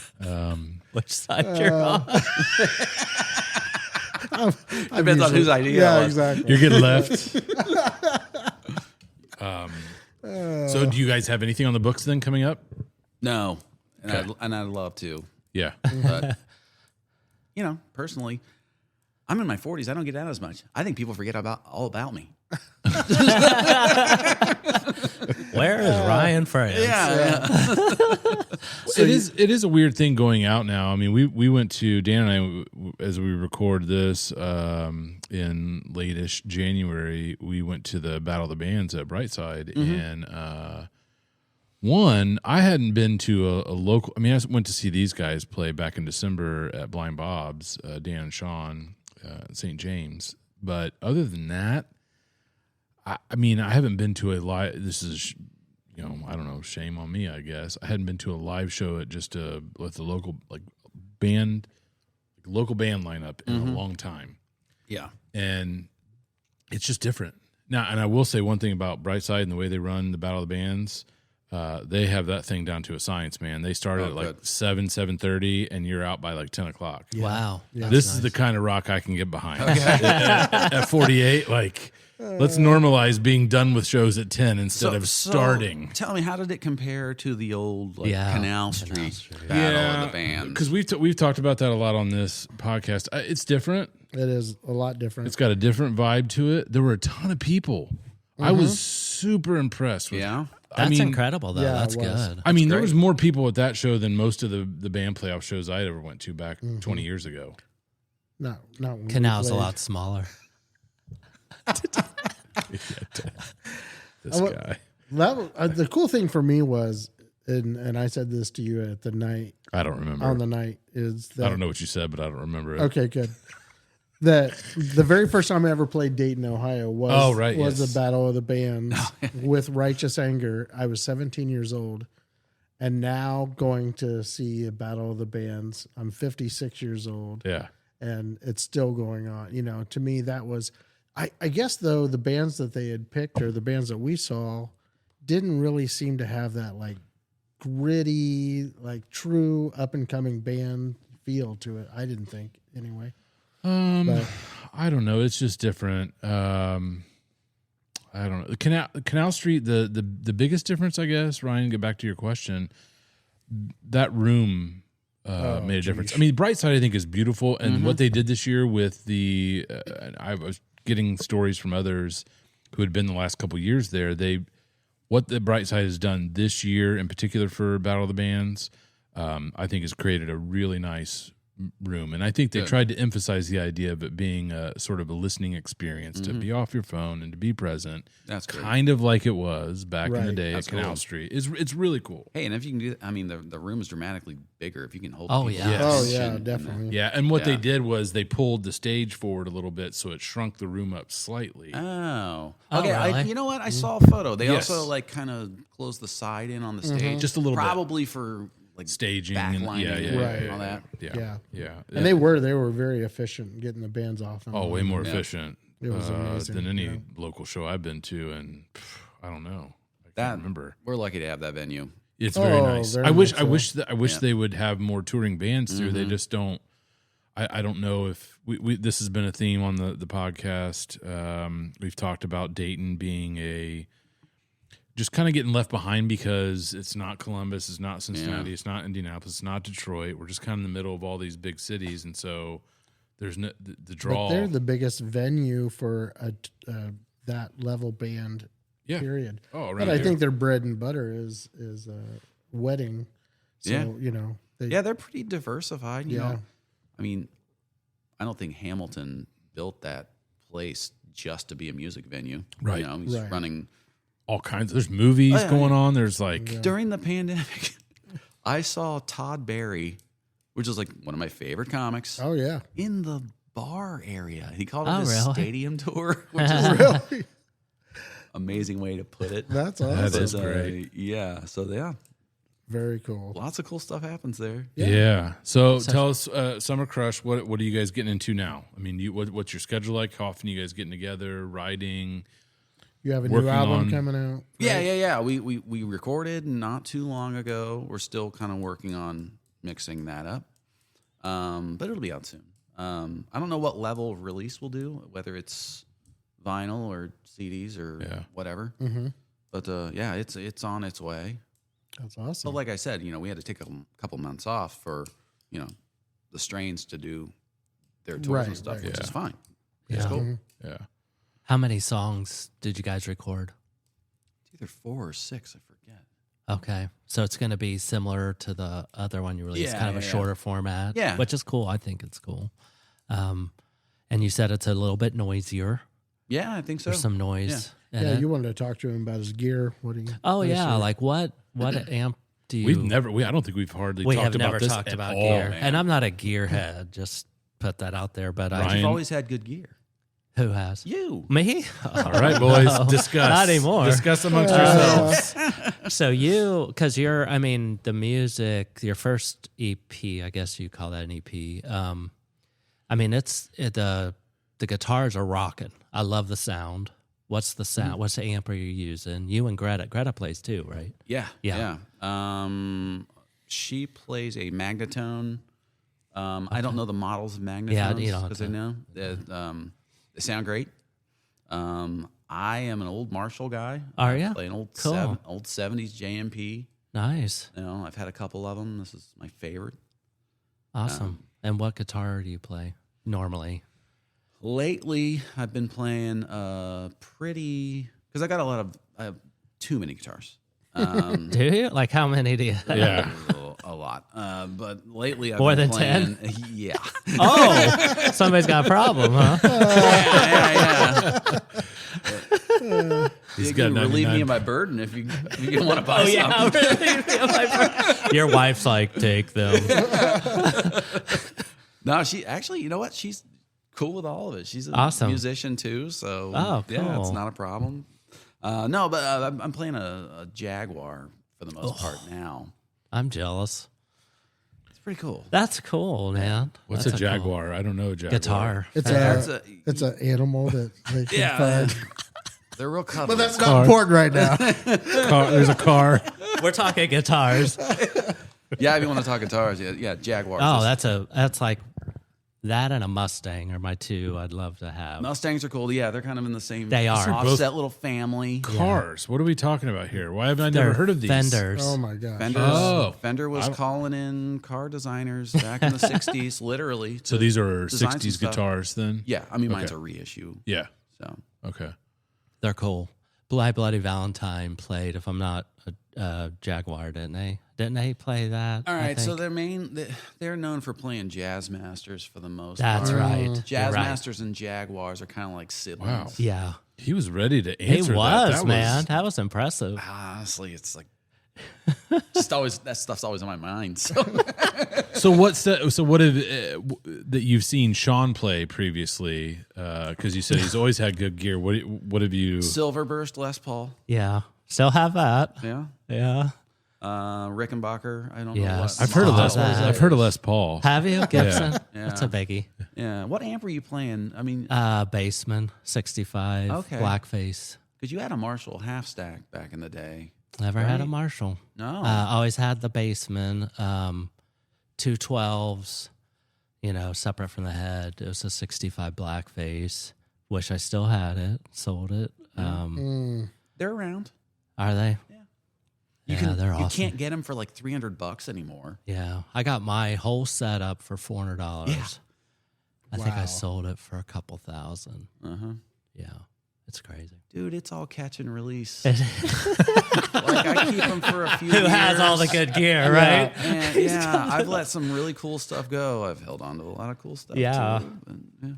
Which side you're on? Depends on whose idea. Yeah, it was. exactly. You're getting left. So, do you guys have anything on the books then coming up? No, and Okay. I'd love to, Yeah. but personally, I'm in my 40s. I don't get out as much. I think people forget all about me. Where is Ryan France? It is a weird thing going out now. I mean, we went to Dan and I as we record this in late-ish January. We went to the Battle of the Bands at Brightside, and I hadn't been to a local. I mean, I went to see these guys play back in December at Blind Bob's, Dan and Sean, St. James. But other than that, I mean, I haven't been to a live. This is, I don't know, shame on me, I guess. I hadn't been to a live show at just with the local band lineup in a long time, Yeah. and it's just different now. And I will say one thing about Brightside and the way they run the Battle of the Bands. They have that thing down to a science, man. They start at like good. 7:30, and you're out by like 10 o'clock. Wow. This is the kind of rock I can get behind. At 48, let's normalize being done with shows at 10 instead of starting. Tell me, how did it compare to the old Canal Street Battle of the Bands? Because we've talked about that a lot on this podcast. It's different. It is a lot different. It's got a different vibe to it. There were a ton of people. I was super impressed with. Yeah. That's incredible, though. yeah, That's it was. good. I mean, there great. was more people at that show than most of the band playoff shows I ever went to back 20 years ago. not when we Canal's a played. lot smaller. This guy. The cool thing for me was, and I said this to you at the night I don't remember. on the night is that I don't know what you said, but I don't remember it. Okay, good. That the very first time I ever played Dayton, Ohio was yes. the Battle of the Bands with Righteous Anger. I was 17 years old, and now going to see a Battle of the Bands, I'm 56 years old. Yeah. And it's still going on. You know, to me, that was, I guess, though, the bands that they had picked or the bands that we saw didn't really seem to have that, like, gritty, like, true up-and-coming band feel to it. I didn't think, anyway. But, I don't know. It's just different. I don't know. Canal Street, the biggest difference, I guess, Ryan, get back to your question, that room made a difference. I mean, Brightside, I think, is beautiful. And what they did this year with the I was getting stories from others who had been the last couple of years there. What the Brightside has done this year, in particular for Battle of the Bands, I think has created a really nice room. And I think they tried to emphasize the idea of it being a sort of a listening experience, to be off your phone and to be present. That's good. Kind of like it was back in the day That's at Canal cool. Street. It's really cool. Hey, and if you can do that, I mean, the room is dramatically bigger. If you can hold Oh, people's yeah. oh, attention yeah, and definitely. Yeah, and what they Yeah. did was they pulled the stage forward a little bit, so it shrunk the room up slightly. Oh, Oh, okay. really? You know what? I saw a photo. They Yes. also like kind of closed the side in on the stage, Just a little bit. probably for like Staging and backlining Right. and all that. Yeah. And they were very efficient getting the bands off. Oh, way more efficient It was amazing, than any yeah. local show I've been to, and I don't know. I That can't remember. We're lucky to have that venue. It's very Oh, nice. very I wish much I wish they would have more touring bands through. They just don't. I don't know if we this has been a theme on the podcast. We've talked about Dayton being just kind of getting left behind because it's not Columbus, it's not Cincinnati, it's not Indianapolis, it's not Detroit. We're just kind of in the middle of all these big cities, and so there's no the draw. But they're the biggest venue for that level band. Yeah. Period. Oh, right But I there. think their bread and butter is wedding. So Yeah. you know. Yeah, they're pretty diversified. You Yeah. know, I mean, I don't think Hamilton built that place just to be a music venue. Right. You know, he's Right. running all kinds. There's movies Oh, yeah, going on. There's like during the pandemic. I saw Todd Barry, which is like one of my favorite comics, Oh yeah. in the bar area. He called it Oh, his really? stadium tour, which is Really? amazing way to put it. That's awesome. That is But, great. Yeah. So yeah, Very cool. lots of cool stuff happens there. Yeah. So tell us, Summer Crush. What are you guys getting into now? I mean, what's your schedule like? How often are you guys getting together, writing? You have a new Working album on- coming out. Yeah. We recorded not too long ago. We're still kind of working on mixing that up, but it'll be out soon. I don't know what level of release we'll do, whether it's vinyl or CDs or whatever. Mm-hmm. But yeah, it's on its way. That's awesome. But like I said, we had to take a couple months off for the Strains to do their tours Right, and stuff, right. which Yeah. is fine. Yeah. It's cool. Yeah. How many songs did you guys record? It's either 4 or 6, I forget. Okay. So it's going to be similar to the other one you released, Yeah, kind of a yeah, yeah. shorter format. Yeah. Which is cool. I think it's cool. And you said it's a little bit noisier. Yeah, I think so. There's some noise. in yeah, it. you wanted to talk to him about his gear. What do you? Oh, what is yeah. your- Like what amp do you. I don't think we've hardly We talked have about never this talked at about all. gear. man. And I'm not a gearhead. Just put that out there. But Ryan. You've always had good gear. who has? You. Me? All right, boys, discuss. Not anymore. Discuss amongst yourselves. So because the music, your first EP, I guess you call that an EP. The guitars are rocking. I love the sound. What's the sound? What's the amp are you using? You and Greta. Greta plays too, right? Yeah. Yeah. She plays a Magnatone. I don't know the models of Magnatones. Yeah, you don't have because to. I know they sound great. I am an old Marshall guy. Are I ya? play an old Cool. old 70s JMP. Nice. I've had a couple of them. This is my favorite. Awesome. And what guitar do you play normally? Lately, I've been playing because I have too many guitars. Do you? Like how many do you have? Yeah. A lot. But lately, I've More been than playing. Yeah. Oh, somebody's got a problem, huh? yeah. He's You got can relieve 99. me of my burden if you want to buy some. Your wife's like, take them. No, she actually, you know what? She's cool with all of it. She's an Awesome. musician too, so Oh, yeah, it's cool. not a problem. No, but I'm playing a Jaguar for the most part now. I'm jealous. It's pretty cool. That's cool, man. What's That's a Jaguar? I don't know a Jaguar. guitar? It's That's a it's an animal that they can Yeah, find. they're real cuddly. But that's not Car. important right now. There's a car. We're talking guitars. Yeah, if you want to talk guitars, yeah, Jaguars. Oh, that's like that and a Mustang are my two I'd love to have. Mustangs are cool. Yeah, they're kind of in the same. They are. offset little family. Cars. What are we talking about here? Why have I never heard of these? Fenders. Oh my gosh. Fender was calling in car designers back in the '60s, literally. So to these are design some 60s stuff. guitars then? Yeah, I mean mine's a reissue. Yeah. So Okay. They're cool. Bloody Valentine played, if I'm not a Jaguar, didn't they? Didn't they play that? all I right, so think? they're known for playing Jazz Masters for the most That's part. right. Jazz You're right. Masters and Jaguars are kind of like siblings. Wow. Yeah. He was ready to He answer was, that. man. That was impressive. Honestly, it's like just always that stuff's always on my mind. So So what have that you've seen Sean play previously? Because you said he's always had good gear. What have you? Silverburst Les Paul, Yeah. Still have that. yeah. Yeah. Rickenbacker, I don't Yes. know. I've heard of Oh, Les. that. I've heard of Les Paul. Have you, Gibson? Yeah. That's a biggie. Yeah. What amp were you playing? I mean, Baseman, 65, Okay. blackface. because you had a Marshall half stack back in the day. Never had a Right. Marshall. No. Always had the Baseman, 212s, separate from the head. It was a 65 blackface. Wish I still had it. Sold it. They're around. Are they? They're awesome. You can't get them for like $300 anymore. Yeah, I got my whole setup for $400. Yeah. I think I sold it for a couple thousand. Uh-huh. Yeah, it's crazy. Dude, it's all catch and release. Like I keep them for a few Who years. has all the good gear, right? And yeah, I've let some really cool stuff go. I've held on to a lot of cool stuff. Yeah. too. And, yeah.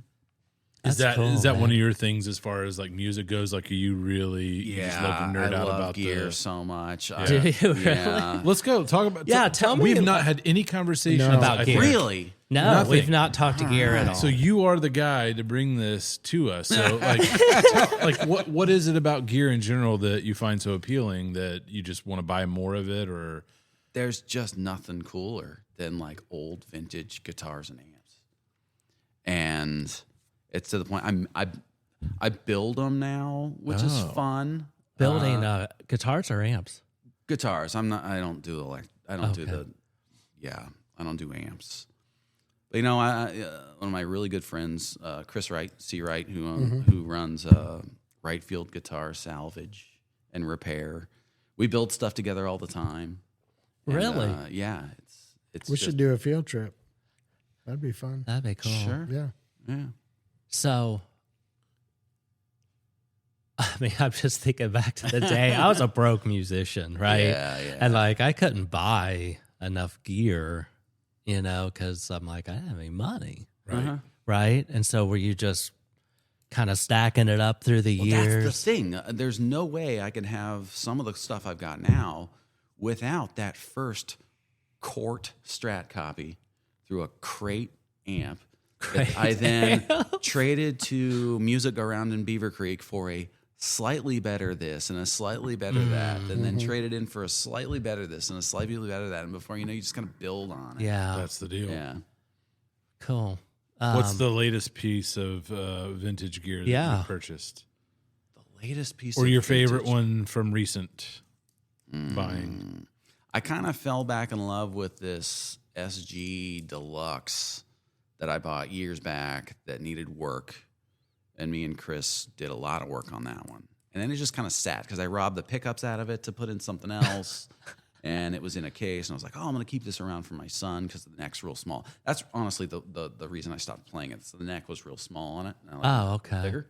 Is That's that cool, one man. of your things as far as like music goes? Like, are you really you just love to nerd I out love about gear the? so much. Do you really? Yeah. Let's go talk about. Yeah, tell me We've about- not had any conversation No. About I gear. think. Really? No, Nothing. we've not talked to gear at all. So you are the guy to bring this to us. So like what is it about gear in general that you find so appealing that you just want to buy more of it? Or There's just nothing cooler than like old vintage guitars and amps. And it's to the point I build them now, which is fun. Building guitars or amps? Guitars. I don't do I don't do Okay. I don't do amps. But one of my really good friends, Chris Wright, C. Wright, who runs Right Field Guitar Salvage and Repair. We build stuff together all the time. And, Really? yeah, it's We just, should do a field trip. That'd be fun. That'd be cool. sure. Yeah. Yeah. So, I mean, I'm just thinking back to the day. I was a broke musician, right? Yeah, yeah. And like, I couldn't buy enough gear, because I'm like, I didn't have any money, Uh-huh. right? And so, were you just kind of stacking it up through the Well, years? that's the thing. There's no way I can have some of the stuff I've got now without that first Cort Strat copy through a crate amp. That I then traded to Music Go Round in Beaver Creek for a slightly better this and a slightly better that, and then traded in for a slightly better this and a slightly better that. And before you know, you just kind of build on it. Yeah, that's the deal. Yeah. cool. What's the latest piece of vintage gear that Yeah. you purchased, The latest piece or of your favorite vintage- one from recent buying? I kind of fell back in love with this SG Deluxe that I bought years back that needed work. And me and Chris did a lot of work on that one. And then it just kind of sat because I robbed the pickups out of it to put in something else. And it was in a case. And I was like, oh, I'm going to keep this around for my son because the neck's real small. That's honestly the reason I stopped playing it. So the neck was real small on it. And I liked Oh, it okay. bigger.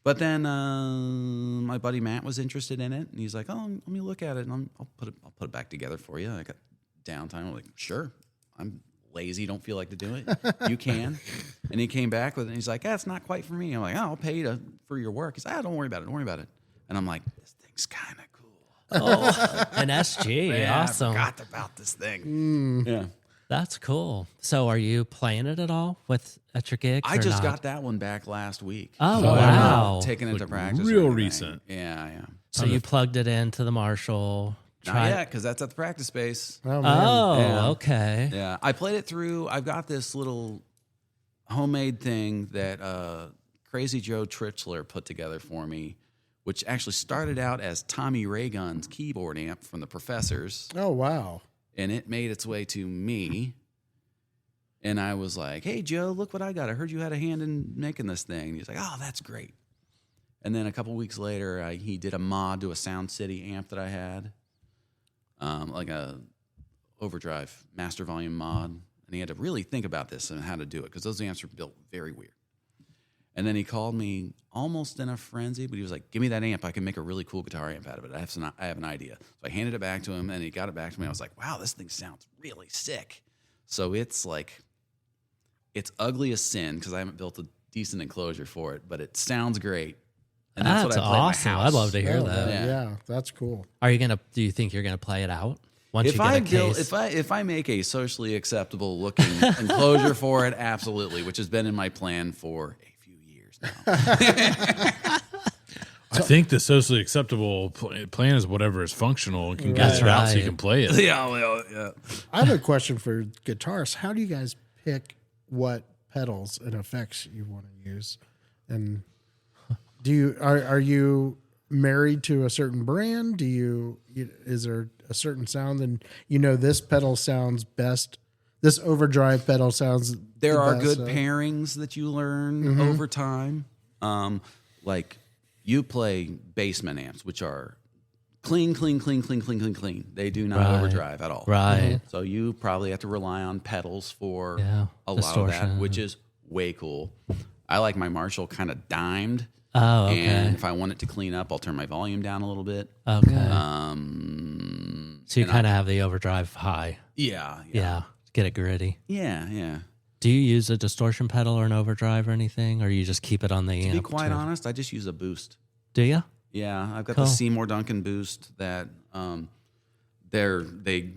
But then my buddy Matt was interested in it, and he's like, "Oh, let me look at it, and I'll put it back together for you." I got downtime. I'm like, "Sure, I'm lazy, don't feel like to do it, you can. And he came back with it, and he's like, it's not quite for me. I'm like, I'll pay you for your work. He's like, don't worry about it. Don't worry about it. And I'm like, this thing's kind of cool. Oh, an SG. Man, Awesome. I forgot about this thing. Yeah. That's cool. So are you playing it at all at your gigs? I or just not? got that one back last week. Oh, So I'm wow. taking it to practice. real and everything. recent. Yeah, yeah. So you plugged it into the Marshall. Not yet, because that's at the practice space. Oh, man. Oh, Yeah. okay. Yeah, I played it through. I've got this little homemade thing that Crazy Joe Trichler put together for me, which actually started out as Tommy Raygun's keyboard amp from the Professors, Oh, wow. and it made its way to me. And I was like, "Hey, Joe, look what I got! I heard you had a hand in making this thing." And he's like, "Oh, that's great." And then a couple weeks later, he did a mod to a Sound City amp that I had, like a overdrive master volume mod. And he had to really think about this and how to do it because those amps are built very weird. And then he called me almost in a frenzy, but he was like, "Give me that amp. I can make a really cool guitar amp out of it. I have an idea." So I handed it back to him, and he got it back to me. I was like, "Wow, this thing sounds really sick." So it's like, it's ugly as sin because I haven't built a decent enclosure for it, but it sounds great. And that's what I play awesome. at my house. I'd love to hear Oh, that. yeah, that's cool. Do you think you're gonna play it out once If you get I a build, case? if I make a socially acceptable looking enclosure for it, absolutely, which has been in my plan for a few years now. I think the socially acceptable plan is whatever is functional and can get That's it out so you right. can play it. yeah. I have a question for guitarists. How do you guys pick what pedals and effects you want to use? And are you married to a certain brand? Is there a certain sound and this pedal sounds best? This overdrive pedal sounds There the are best, good so- pairings that you learn over time. Like you play basement amps, which are clean. They do not Right. overdrive at all. Right. So you probably have to rely on pedals for Yeah. a lot of that, Distortion. which is way cool. I like my Marshall kind of dimed. Oh, okay. And if I want it to clean up, I'll turn my volume down a little bit. Okay. So you and kind of have the overdrive high. Yeah. Yeah. Get it gritty. Yeah. Do you use a distortion pedal or an overdrive or anything, or you just keep it on the amp? To be quite too? honest, I just use a boost. Do you? Yeah, I've got Cool. the Seymour Duncan boost that they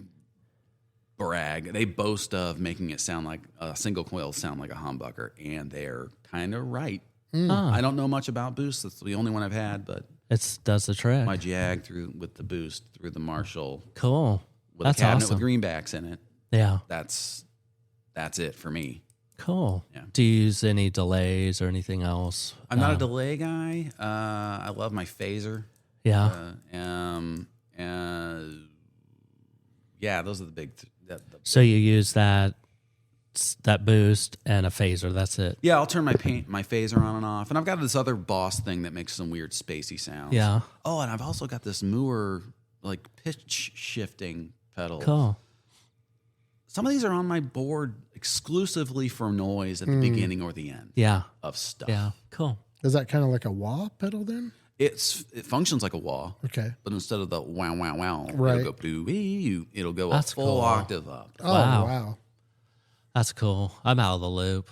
brag, they boast of making it sound like a single coil sound like a humbucker, and they're kind of right. Oh, I don't know much about boosts. That's the only one I've had, but it does the trick. my Jag with the boost through the Marshall Cool. with That's a cabinet awesome. with greenbacks in it. Yeah. That's it for me. Cool. Yeah. Do you use any delays or anything else? I'm not a delay guy. I love my phaser. Yeah. Yeah, those are the big. So you use that boost and a phaser. That's it. Yeah, I'll turn my phaser on and off, and I've got this other Boss thing that makes some weird spacey sounds. Yeah. Oh, and I've also got this Mooer like pitch shifting pedal. Cool. Some of these are on my board exclusively for noise at the beginning or the end Yeah. of stuff. Yeah. Cool. Is that kind of like a wah pedal then? It functions like a wah, Okay. but instead of the wow wow wow, Right. it'll go doo, it'll go That's a full cool. octave up. Oh, Wow. wow. That's cool. I'm out of the loop.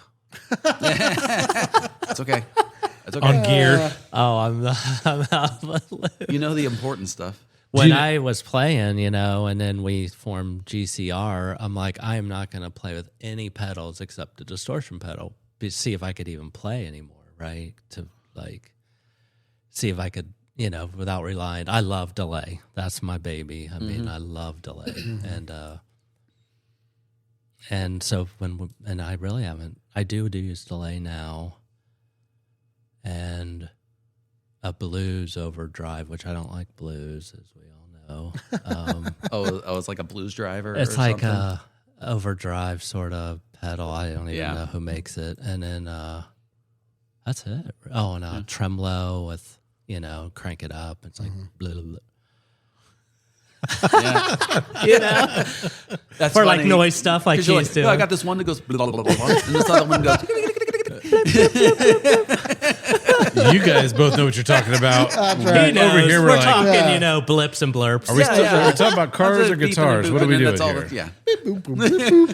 It's okay. That's okay. On gear. Oh, I'm out of the loop. You know the important stuff. When you- I was playing, and then we formed GCR, I'm like, I am not going to play with any pedals except the distortion pedal to see if I could even play anymore, right? To see if I could, without relying. I love delay. That's my baby. I mean, I love delay, and so and I really haven't. I do use delay now, and a blues overdrive, which I don't like blues, as we all know. Oh, it's like a blues driver. It's or like something? a overdrive sort of pedal. I don't even Yeah. know who makes it. And then that's it. Oh, and a tremolo with, crank it up. It's like blah, blah, blah. Yeah. That's For like funny. noise stuff like 'Cause you're he's like, doing. "No, I got this one that goes blah, blah, blah, blah, blah," and this other one goes. You guys both know what you're talking about. He knows. Over here, we're we're like, talking, Yeah. Blips and blurps. are we talking about cars or guitars? What are we doing here? Yeah.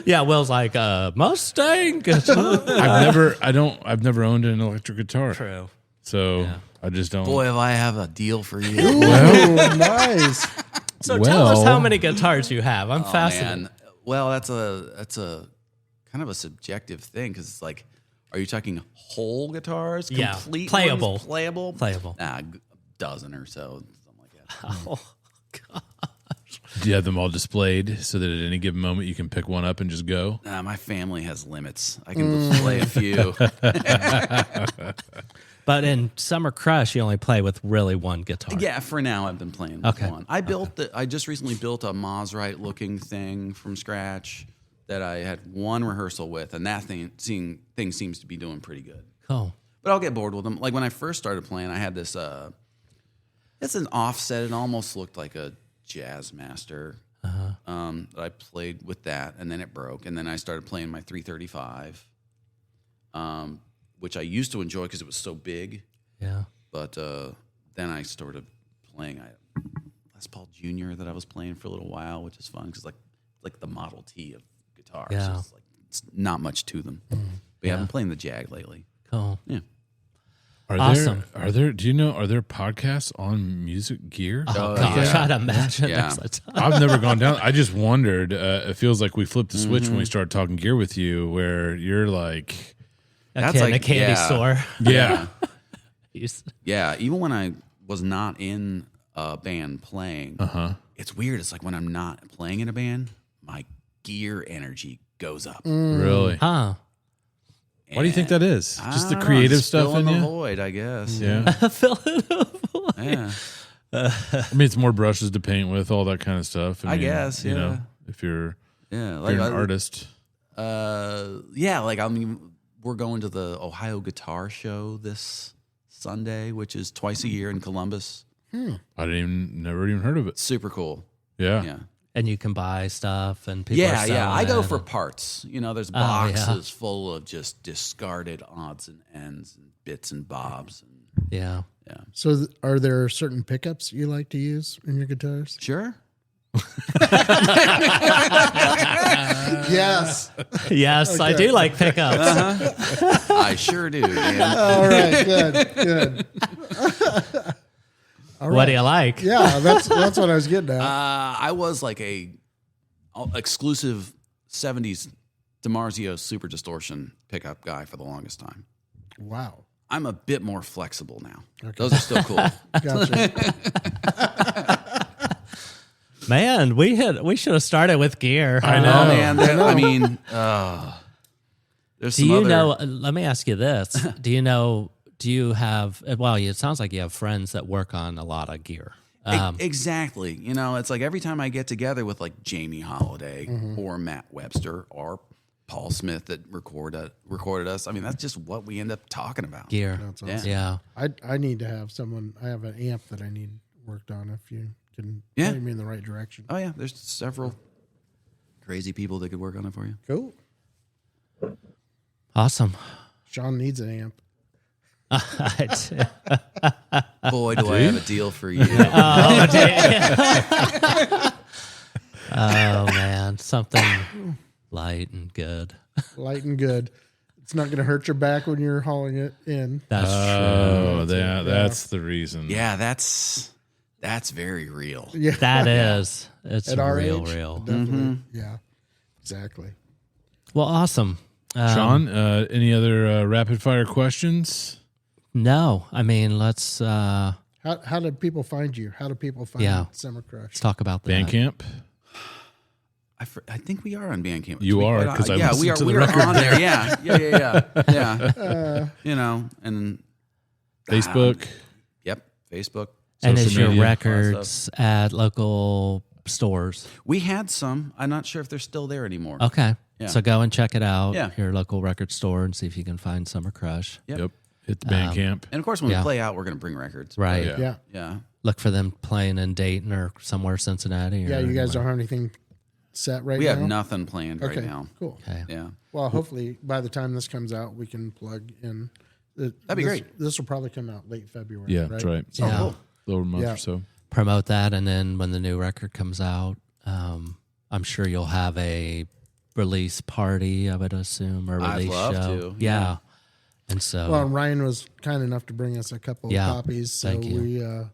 Yeah, Will's like, Mustang guitar. I've never owned an electric guitar. True. So I just don't. Boy, if I have a deal for you. Oh, nice. So tell us Well- how many guitars you have. I'm Oh, fascinated. man. Well, that's a kind of a subjective thing because it's like, are you talking whole guitars? Yeah. Complete Playable. ones? Playable? Playable. Nah, a dozen or so, something like that. Oh, God. Do you have them all displayed so that at any given moment you can pick one up and just go? Nah, my family has limits. I can play a few. But in Summer Crush, you only play with really one guitar. Yeah, for now I've been playing with Okay. one. I just recently built a Mosrite looking thing from scratch that I had one rehearsal with, and that thing seems to be doing pretty good. Cool. But I'll get bored with them. Like when I first started playing, I had this it's an offset. It almost looked like a Jazz Master. That I played with that, and then it broke, and then I started playing my 335, which I used to enjoy because it was so big. Yeah. But then I started playing Les Paul Jr. that I was playing for a little while, which is fun because like the Model T of guitars. Yeah. It's not much to them. But yeah, I've been playing the Jag lately. Cool. Yeah. Awesome. Are there podcasts on music gear? Oh, gosh, I'd imagine Yeah. there's a ton. I've never gone down. I just wondered. It feels like we flipped the switch when we started talking gear with you, where you're like, A That's candy yeah. store. yeah, He's- Yeah, even when I was not in a band playing, it's weird. It's like when I'm not playing in a band, my gear energy goes up. really. Huh. Why do you think that is? Just the I don't know, creative just stuff filling in the you? void, I guess. Yeah. Fill it up. Yeah. I mean, it's more brushes to paint with, all that kind of stuff. I guess, You know, yeah. if you're Like an artist. Yeah, like we're going to the Ohio Guitar Show this Sunday, which is twice a year in Columbus. I never even heard of it. Super cool. Yeah. Yeah. And you can buy stuff and people are Yeah, selling I go it. for parts. You know, there's Oh, yeah. boxes full of just discarded odds and ends and bits and bobs. And, Yeah. yeah. So, are there certain pickups you like to use in your guitars? Sure. Yes. Yes, I do like pickups. I sure do, man. All right. Good. Good. What do you like? Yeah, that's what I was getting at. I was like a exclusive 70s DiMarzio Super Distortion pickup guy for the longest time. Wow. I'm a bit more flexible now. Those are still cool. Gotcha. Man, we should have started with gear. I know. Oh man, I mean, there's Do some you other. know? Let me ask you this: Do you know? Do you have? Well, it sounds like you have friends that work on a lot of gear. Exactly. You know, it's like every time I get together with like Jamie Holiday or Matt Webster or Paul Smith that recorded us. I mean, that's just what we end up talking about. Gear. That's Yeah. awesome. Yeah. I need to have someone. I have an amp that I need worked on. If you can Yeah. point me in the right direction. Oh yeah, there's several crazy people that could work on it for you. Cool. Awesome. Sean needs an amp. Boy, do I have a deal for you. Oh, oh man, something light and good. Light and good. It's not going to hurt your back when you're hauling it in. That's Oh, that's the reason. Yeah, that's very real. Yeah. true. That is. It's At our real, age, real. definitely. Yeah. Exactly. Well, awesome. Sean, any other rapid fire questions? No, I mean let's How do people find you? How do people find Yeah. Summer Crush? talk about that. Bandcamp? I think we are on Bandcamp. You To be are, quite 'cause I yeah, we listened are. to the We are record on there. Yeah. You know, and Facebook? Yep, Facebook. And is social your media, records at local stores? We had some. I'm not sure if they're still there anymore. Okay. Yeah. So go and check it out, Yeah. your local record store, and see if you can find Summer Crush. Yep. Hit the Bandcamp. And of course, when Yeah. we play out, we're going to bring records. Right. Yeah. Yeah. Yeah. Look for them playing in Dayton or somewhere Cincinnati. Or Yeah. You guys anywhere. don't have anything set right We now? have nothing planned Okay. right now. Cool. Okay. Yeah. Well, hopefully by the time this comes out, we can plug in That'd be great. This will probably come out late February. Yeah, right? that's right. Yeah. cool. Little month Yeah. or so. Promote that, and then when the new record comes out, I'm sure you'll have a release party, I would assume, or I'd release love show. to, Yeah. yeah. And so, Well, Ryan was kind enough to bring us a couple Yeah, of copies, so thank you.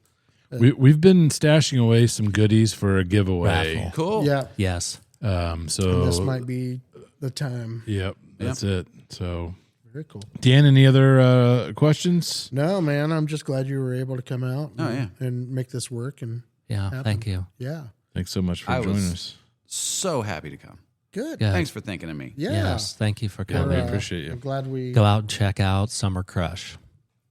We've been stashing away some goodies for a giveaway. Raffle. Cool. yeah, yes. So this might be the time. Yep, that's it. So, Very cool. Dan, any other questions? No, man, I'm just glad you were able to come out. Oh, yeah. and make this work. And Yeah. Thank you. yeah, Thanks so much for I joining was- us. So happy to come. good. Good. Thanks for thinking of me. Yeah, Yes. Thank you for Yeah, coming. we appreciate you. I'm glad we. Go out and check out Summer Crush.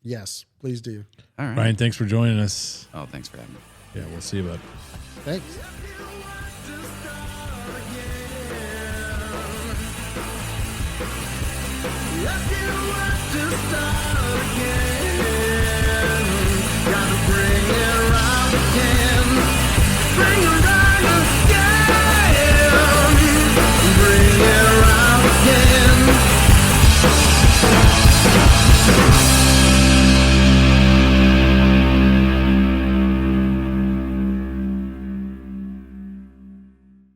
Yes, please do. All right. Ryan, thanks for joining us. Oh, thanks for having me. Yeah, we'll see you, bud. Thanks. Gotta bring it around again.